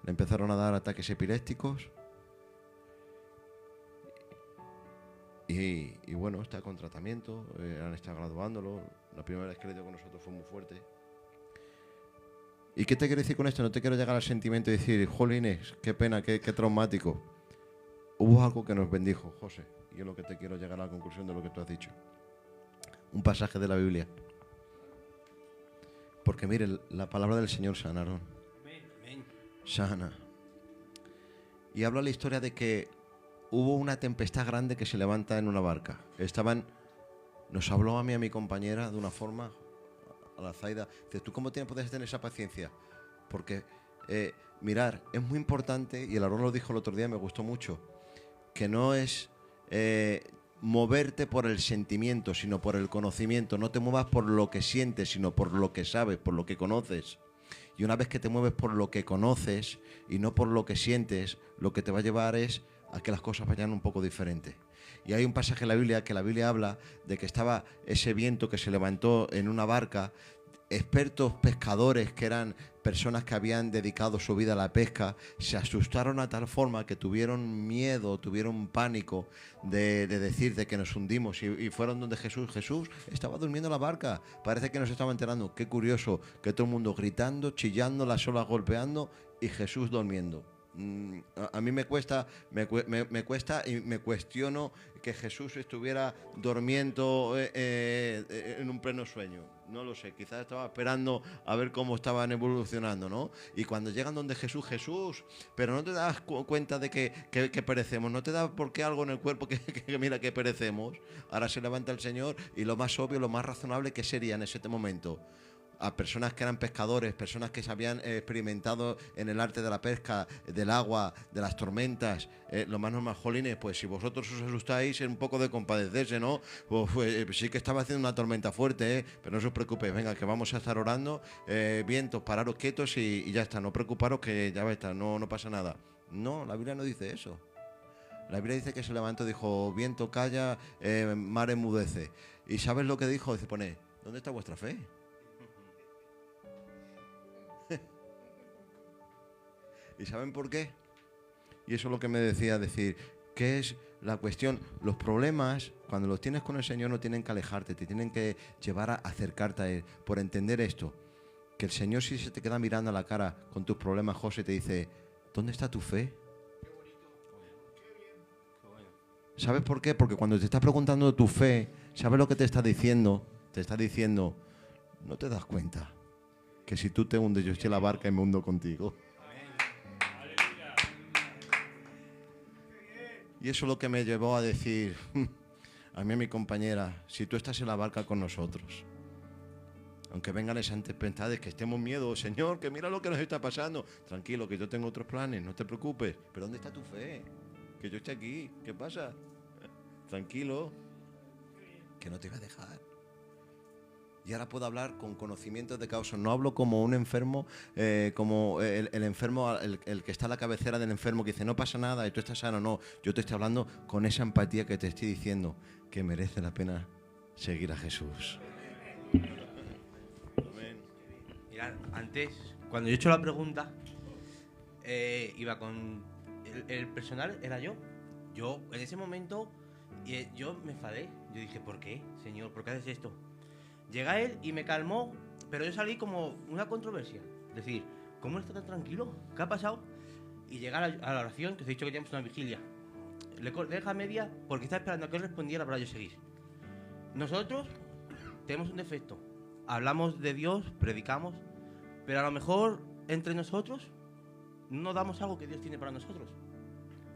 Le empezaron a dar ataques epilépticos y bueno, está con tratamiento, han estado graduándolo. La primera vez que le dio con nosotros fue muy fuerte. ¿Y qué te quiero decir con esto? No te quiero llegar al sentimiento y decir, jolines, qué pena, qué traumático. Hubo algo que nos bendijo, José, y es lo que te quiero llegar a la conclusión de lo que tú has dicho. Un pasaje de la Biblia. Porque mire, la palabra del Señor sana, Aarón. Sana. Y habla la historia de que hubo una tempestad grande que se levanta en una barca. Nos habló a mí y a mi compañera de una forma, a la Zaida. Dice, ¿tú cómo puedes tener esa paciencia? Porque, mirar, es muy importante, y el Aarón lo dijo el otro día, me gustó mucho, que no es moverte por el sentimiento, sino por el conocimiento. No te muevas por lo que sientes, sino por lo que sabes, por lo que conoces. Y una vez que te mueves por lo que conoces y no por lo que sientes, lo que te va a llevar es a que las cosas vayan un poco diferente. Y hay un pasaje en la Biblia que la Biblia habla de que estaba ese viento que se levantó en una barca, expertos pescadores que eran personas que habían dedicado su vida a la pesca, se asustaron a tal forma que tuvieron miedo, tuvieron pánico de decir de que nos hundimos y fueron donde Jesús. Jesús estaba durmiendo en la barca, parece que nos estaba enterando. Qué curioso, que todo el mundo gritando, chillando, las olas golpeando y Jesús durmiendo. A mí me cuesta y me cuestiono que Jesús estuviera durmiendo en un pleno sueño. No lo sé, quizás estaba esperando a ver cómo estaban evolucionando, ¿no? Y cuando llegan donde Jesús, pero no te das cuenta de que perecemos, no te da por qué algo en el cuerpo que mira que perecemos. Ahora se levanta el Señor y lo más obvio, lo más razonable, ¿qué sería en ese momento? A personas que eran pescadores, personas que se habían experimentado en el arte de la pesca, del agua, de las tormentas, lo más normal, jolines, pues si vosotros os asustáis, es un poco de compadecerse, ¿no? Pues sí que estaba haciendo una tormenta fuerte, pero no os preocupéis, venga, que vamos a estar orando, vientos, pararos quietos y ya está, no preocuparos que ya va a estar, no pasa nada. No, la Biblia no dice eso. La Biblia dice que se levantó, dijo, viento calla, mar enmudece. ¿Y sabes lo que dijo? Dice, pone, ¿dónde está vuestra fe? ¿Y saben por qué? Y eso es lo que me decía, decir, ¿qué es la cuestión? Los problemas, cuando los tienes con el Señor, no tienen que alejarte, te tienen que llevar a acercarte a Él. Por entender esto, que el Señor, si se te queda mirando a la cara con tus problemas, José, te dice, ¿dónde está tu fe? ¿Sabes por qué? Porque cuando te está preguntando tu fe, ¿sabes lo que te está diciendo? Te está diciendo, no te das cuenta que si tú te hundes, yo estoy en la barca y me hundo contigo. Y eso es lo que me llevó a decir a mí y a mi compañera, si tú estás en la barca con nosotros, aunque vengan esas tempestades, que estemos miedo, Señor, que mira lo que nos está pasando, tranquilo, que yo tengo otros planes, no te preocupes, pero ¿dónde está tu fe? Que yo esté aquí, ¿qué pasa? Tranquilo, que no te voy a dejar. Y ahora puedo hablar con conocimiento de causa. No hablo como un enfermo, como el enfermo, el que está a la cabecera del enfermo, que dice, no pasa nada y tú estás sano. No, yo te estoy hablando con esa empatía que te estoy diciendo, que merece la pena seguir a Jesús. Amén. Mirad, antes, cuando yo he hecho la pregunta, iba con el personal, era yo. Yo, en ese momento, yo me enfadé. Yo dije, ¿por qué, Señor? ¿Por qué haces esto? Llega él y me calmó, pero yo salí como una controversia. Es decir, ¿cómo está tan tranquilo? ¿Qué ha pasado? Y llega a la oración, que os he dicho que tenemos una vigilia. Le deja media porque está esperando a que él respondiera para yo seguir. Nosotros tenemos un defecto. Hablamos de Dios, predicamos, pero a lo mejor entre nosotros no damos algo que Dios tiene para nosotros.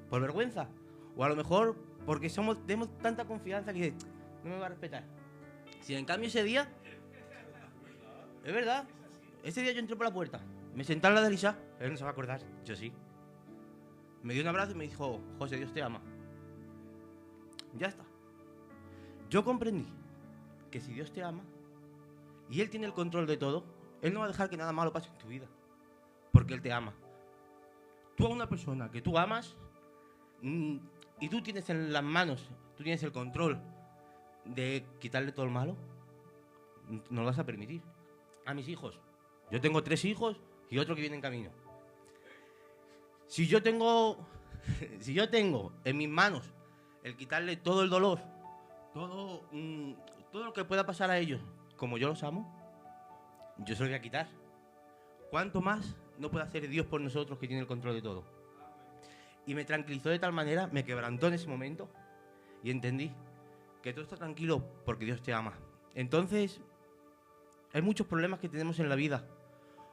Por vergüenza. O a lo mejor porque tenemos tanta confianza que no me va a respetar. Si en cambio ese día, es verdad, ese día yo entré por la puerta, me senté al lado de Elisa, él no se va a acordar, yo sí. Me dio un abrazo y me dijo, José, Dios te ama. Ya está. Yo comprendí que si Dios te ama y Él tiene el control de todo, Él no va a dejar que nada malo pase en tu vida, porque Él te ama. Tú a una persona que tú amas y tú tienes en las manos, tú tienes el control de quitarle todo el malo, no lo vas a permitir. A mis hijos, yo tengo 3 hijos y otro que viene en camino. Si yo tengo en mis manos el quitarle todo el dolor, todo lo que pueda pasar a ellos, como yo los amo, yo se lo voy a quitar. ¿Cuánto más no puede hacer Dios por nosotros, que tiene el control de todo? Y me tranquilizó de tal manera, me quebrantó en ese momento y entendí que todo está tranquilo porque Dios te ama. Entonces, hay muchos problemas que tenemos en la vida,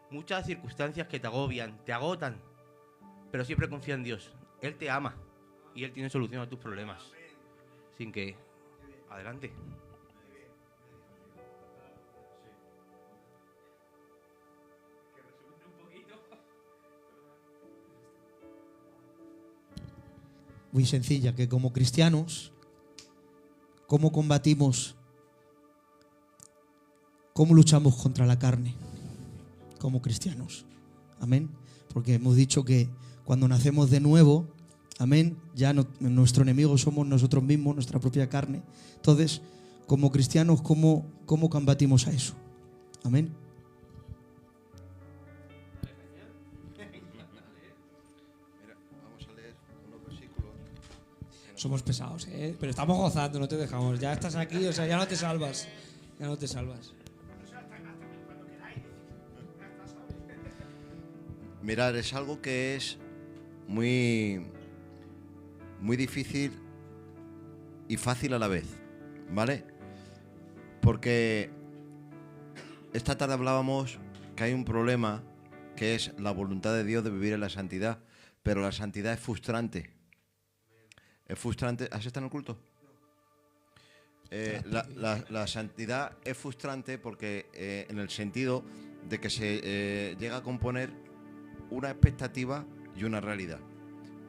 muchas circunstancias que te agobian, te agotan, pero siempre confía en Dios. Él te ama y Él tiene solución a tus problemas. Sin que... Adelante. Muy sencilla, que como cristianos, ¿cómo combatimos? ¿Cómo luchamos contra la carne? Como cristianos. Amén. Porque hemos dicho que cuando nacemos de nuevo, amén, ya nuestro enemigo somos nosotros mismos, nuestra propia carne. Entonces, como cristianos, ¿cómo combatimos a eso? Amén. Mira, vamos a leer unos versículos. Somos pesados, ¿eh? Pero estamos gozando, no te dejamos. Ya estás aquí, o sea, ya no te salvas. Ya no te salvas. Mirad, es algo que es muy, muy difícil y fácil a la vez, ¿vale? Porque esta tarde hablábamos que hay un problema que es la voluntad de Dios de vivir en la santidad, pero la santidad es frustrante. Es frustrante. ¿Has estado en el culto? La santidad es frustrante porque en el sentido de que se llega a componer una expectativa y una realidad,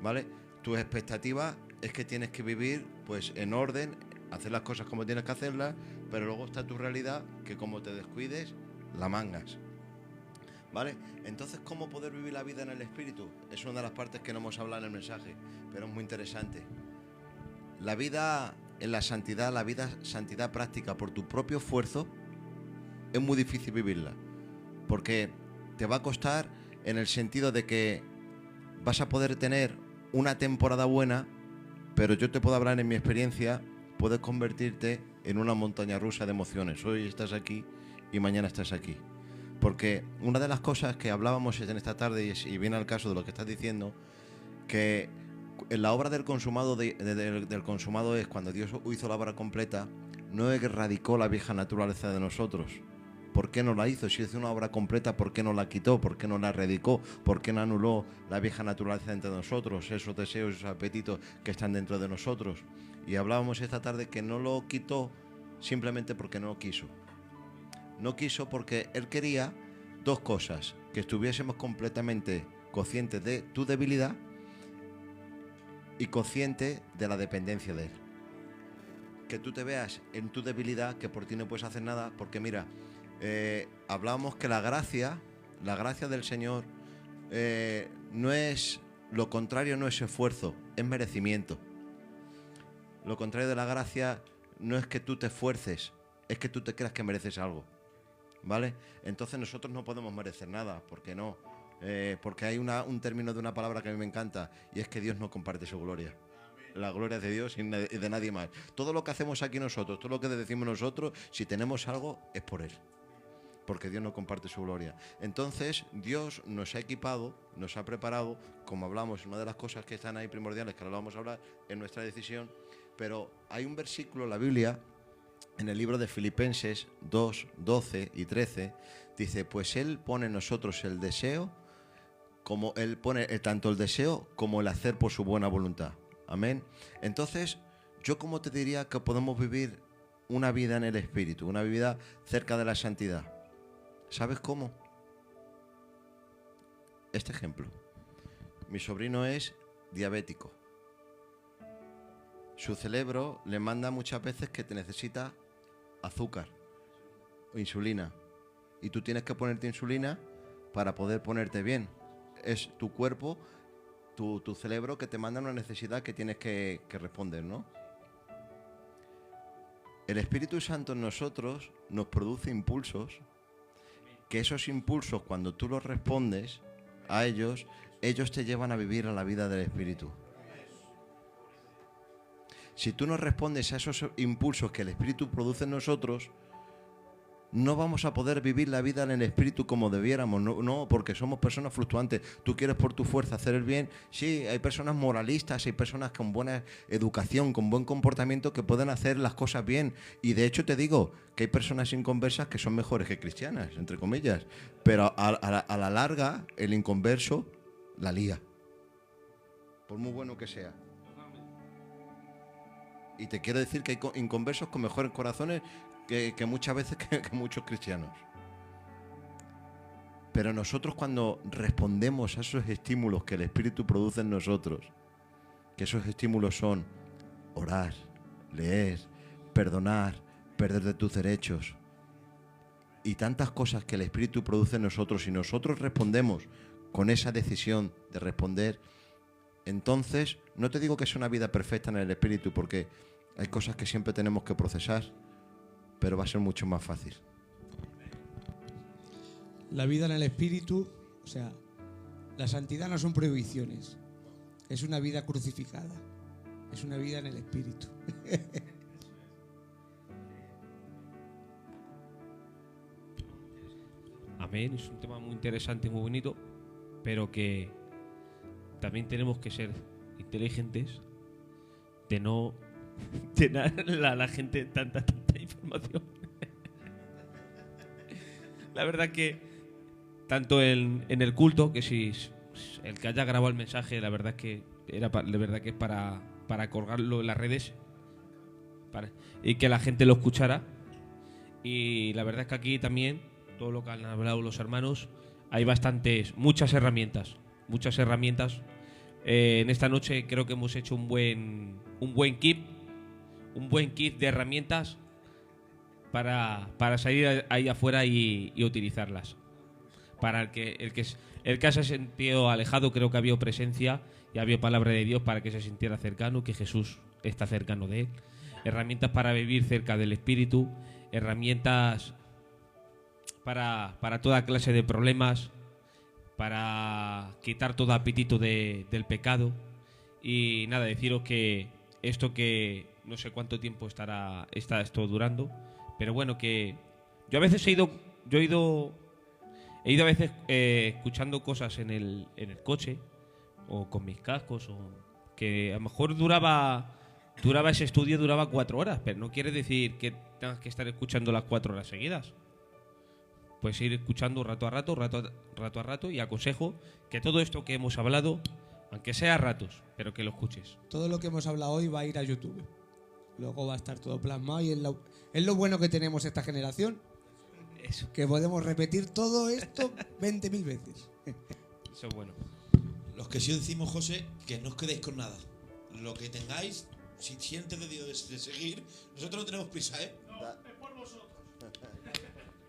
¿vale? Tu expectativa es que tienes que vivir pues en orden, hacer las cosas como tienes que hacerlas, pero luego está tu realidad que como te descuides, la mangas, ¿vale? Entonces, ¿cómo poder vivir la vida en el Espíritu? Es una de las partes que no hemos hablado en el mensaje, pero es muy interesante. La vida en la santidad, santidad práctica por tu propio esfuerzo, es muy difícil vivirla, porque te va a costar en el sentido de que vas a poder tener una temporada buena, pero yo te puedo hablar en mi experiencia, puedes convertirte en una montaña rusa de emociones. Hoy estás aquí y mañana estás aquí. Porque una de las cosas que hablábamos en esta tarde, y viene al caso de lo que estás diciendo, que en la obra del consumado, del consumado es cuando Dios hizo la obra completa, no erradicó la vieja naturaleza de nosotros. ¿Por qué no la hizo? Si hizo una obra completa, ¿por qué no la quitó? ¿Por qué no la erradicó? ¿Por qué no anuló la vieja naturaleza entre nosotros? Esos deseos, esos apetitos que están dentro de nosotros. Y hablábamos esta tarde que no lo quitó simplemente porque no quiso. No quiso porque Él quería 2 cosas. Que estuviésemos completamente conscientes de tu debilidad y conscientes de la dependencia de Él. Que tú te veas en tu debilidad, que por ti no puedes hacer nada, porque mira... hablamos que la gracia del Señor no es lo contrario, no es esfuerzo, es merecimiento. Lo contrario de la gracia no es que tú te esfuerces, es que tú te creas que mereces algo, ¿vale? Entonces nosotros no podemos merecer nada, ¿por qué no? Porque hay un término de una palabra que a mí me encanta, y es que Dios no comparte su gloria. La gloria es de Dios y de nadie más. Todo lo que hacemos aquí nosotros, todo lo que decimos nosotros, si tenemos algo, es por Él. Porque Dios no comparte su gloria. Entonces, Dios nos ha equipado, nos ha preparado, como hablamos, una de las cosas que están ahí primordiales, que ahora lo vamos a hablar, es nuestra decisión, pero hay un versículo en la Biblia en el libro de Filipenses 2, 12 y 13, dice, pues Él pone en nosotros el deseo, como Él pone tanto el deseo como el hacer por su buena voluntad. Amén. Entonces, yo como te diría que podemos vivir una vida en el Espíritu, una vida cerca de la santidad. ¿Sabes cómo? Este ejemplo. Mi sobrino es diabético. Su cerebro le manda muchas veces que te necesita azúcar o insulina. Y tú tienes que ponerte insulina para poder ponerte bien. Es tu cuerpo, tu cerebro que te manda una necesidad que tienes que responder, ¿no? El Espíritu Santo en nosotros nos produce impulsos, que esos impulsos, cuando tú los respondes a ellos, ellos te llevan a vivir a la vida del Espíritu. Si tú no respondes a esos impulsos que el Espíritu produce en nosotros, no vamos a poder vivir la vida en el Espíritu como debiéramos, no, porque somos personas fluctuantes. Tú quieres por tu fuerza hacer el bien. Sí, hay personas moralistas, hay personas con buena educación, con buen comportamiento que pueden hacer las cosas bien. Y de hecho te digo que hay personas inconversas que son mejores que cristianas, entre comillas. Pero a la larga, el inconverso la lía, por muy bueno que sea. Y te quiero decir que hay inconversos con mejores corazones que muchas veces que muchos cristianos. Pero nosotros, cuando respondemos a esos estímulos que el Espíritu produce en nosotros, que esos estímulos son orar, leer, perdonar, perder de tus derechos y tantas cosas que el Espíritu produce en nosotros, y nosotros respondemos con esa decisión de responder, entonces no te digo que sea una vida perfecta en el Espíritu, porque hay cosas que siempre tenemos que procesar, pero va a ser mucho más fácil. La vida en el Espíritu, o sea, la santidad no son prohibiciones, es una vida crucificada, es una vida en el Espíritu. Amén, es un tema muy interesante y muy bonito, pero que también tenemos que ser inteligentes de no llenar a la gente tanta información. La verdad que tanto en el culto, que si el que haya grabado el mensaje, la verdad que era para colgarlo en las redes y que la gente lo escuchara. Y la verdad es que aquí también, todo lo que han hablado los hermanos, hay muchas herramientas. En esta noche creo que hemos hecho un buen kit de herramientas para salir ahí afuera y utilizarlas. Para el que se ha sentido alejado, creo que ha habido presencia y ha habido palabra de Dios para que se sintiera cercano, que Jesús está cercano de él. Herramientas para vivir cerca del Espíritu, herramientas para toda clase de problemas, para quitar todo apetito del pecado. Y nada, deciros que esto, que no sé cuánto tiempo está esto durando, pero bueno, que yo a veces he ido a veces escuchando cosas en el coche o con mis cascos, o que a lo mejor duraba ese estudio 4 horas, pero no quiere decir que tengas que estar escuchando las 4 horas seguidas. Puedes ir escuchando rato a rato, y aconsejo que todo esto que hemos hablado, aunque sea a ratos, pero que lo escuches. Todo lo que hemos hablado hoy va a ir a YouTube. Luego va a estar todo plasmado, y es lo bueno que tenemos esta generación. Eso. Que podemos repetir todo esto 20.000 veces. Eso es bueno. Los que sí decimos, José, que no os quedéis con nada. Lo que tengáis, si sientes de Dios de seguir, nosotros no tenemos prisa, ¿eh?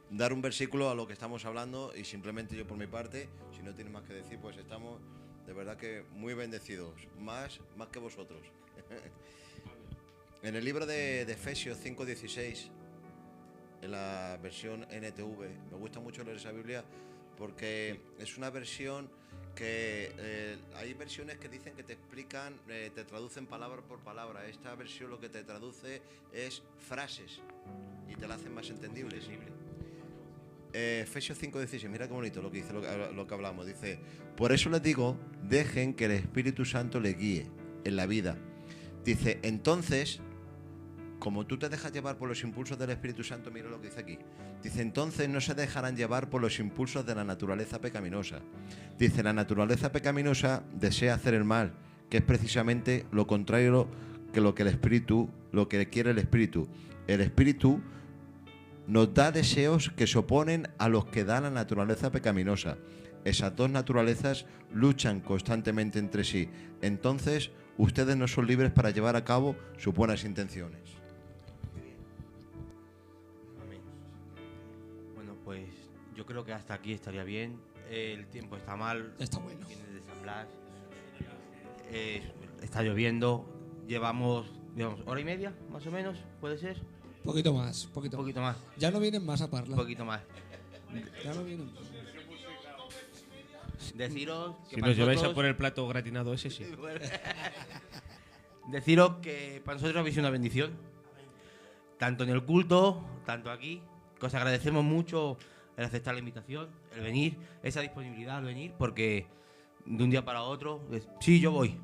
Dar un versículo a lo que estamos hablando, y simplemente yo por mi parte, si no tienes más que decir, pues estamos de verdad que muy bendecidos, más que vosotros. En el libro de Efesios 5:16, en la versión NTV, me gusta mucho leer esa Biblia porque es una versión que hay versiones que dicen que te explican, te traducen palabra por palabra. Esta versión lo que te traduce es frases y te la hacen más entendible. Efesios 5:16, mira qué bonito lo que dice, lo que hablamos. Dice: por eso les digo, dejen que el Espíritu Santo les guíe en la vida. Dice: entonces como tú te dejas llevar por los impulsos del Espíritu Santo, mira lo que dice aquí. Dice, entonces no se dejarán llevar por los impulsos de la naturaleza pecaminosa. Dice, la naturaleza pecaminosa desea hacer el mal, que es precisamente lo contrario que lo que quiere el Espíritu. El Espíritu nos da deseos que se oponen a los que da la naturaleza pecaminosa. Esas dos naturalezas luchan constantemente entre sí. Entonces, ustedes no son libres para llevar a cabo sus buenas intenciones. Amén. Bueno, pues yo creo que hasta aquí estaría bien. El tiempo está mal. Está bueno. Viene de San Blas. Está lloviendo. Llevamos hora y media, más o menos, ¿puede ser? Poquito más, Un poquito más. poquito más. Ya no vienen más a Un parlar. poquito más. Ya no vienen. Deciros que Si para nos lleváis a nosotros- por el plato gratinado ese, sí. Deciros que para nosotros habéis sido una bendición. Tanto en el culto, tanto aquí. Que os agradecemos mucho el aceptar la invitación, el venir, esa disponibilidad al venir, porque de un día para otro, sí, yo voy.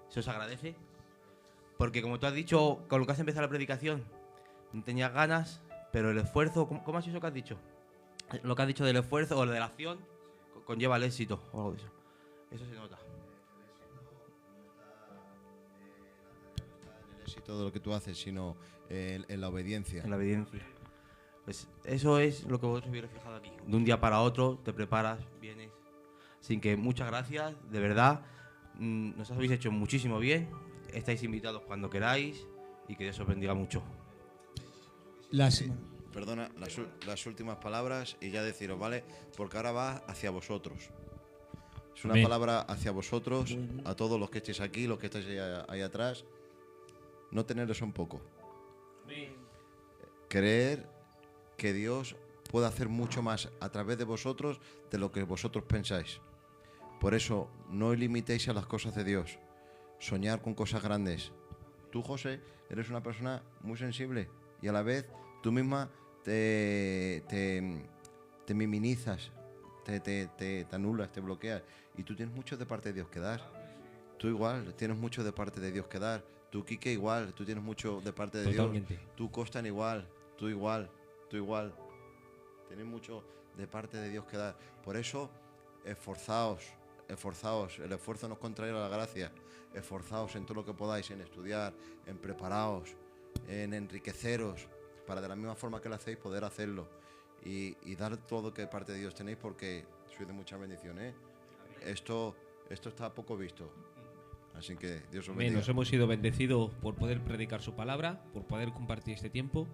Se os agradece. Porque como tú has dicho, con lo que has empezado la predicación, no tenías ganas, pero el esfuerzo, ¿cómo has dicho que has dicho? Lo que has dicho del esfuerzo o de la acción conlleva el éxito o algo de eso. Eso se nota. El éxito de lo que tú haces, sino en la obediencia. En la obediencia. Pues eso es lo que vosotros habéis reflejado aquí. De un día para otro te preparas, vienes. Así que muchas gracias, de verdad. Nos habéis hecho muchísimo bien. Estáis invitados cuando queráis y que Dios os bendiga mucho. Lástima. Perdona, las últimas palabras y ya deciros, ¿vale? Porque ahora va hacia vosotros. Es una Amén. palabra hacia vosotros, a todos los que estéis aquí, los que estáis ahí atrás. No teneros un poco. Creer que Dios puede hacer mucho más a través de vosotros de lo que vosotros pensáis. Por eso, no os limitéis a las cosas de Dios. Soñar con cosas grandes. Tú, José, eres una persona muy sensible y a la vez tú misma te minimizas, te anulas, te bloqueas. Y tú tienes mucho de parte de Dios que dar. Tú igual, tienes mucho de parte de Dios que dar. Tú, Quique, igual, tú tienes mucho de parte de Totalmente. Dios. Tú, Costan, igual, tú igual, tú igual. Tienes mucho de parte de Dios que dar. Por eso, esforzaos. El esfuerzo nos contrae a la gracia. Esforzaos en todo lo que podáis, en estudiar, en preparaos, en enriqueceros, para de la misma forma que lo hacéis poder hacerlo y dar todo lo que de parte de Dios tenéis, porque sois de mucha bendición, ¿eh? Esto está poco visto. Así que Dios os Amén. bendiga. Nos hemos sido bendecidos por poder predicar su palabra, por poder compartir este tiempo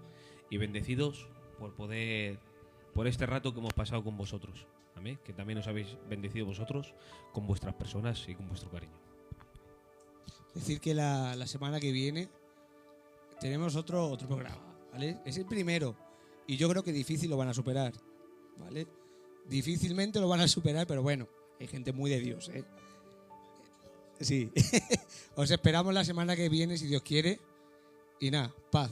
y bendecidos por este rato que hemos pasado con vosotros. Amén. Que también os habéis bendecido vosotros con vuestras personas y con vuestro cariño. Decir que la semana que viene tenemos otro programa, ¿vale? Es el primero y yo creo que difícil lo van a superar, ¿vale? Difícilmente lo van a superar, pero bueno, hay gente muy de Dios, ¿eh? Sí. Os esperamos la semana que viene, si Dios quiere. Y nada, paz.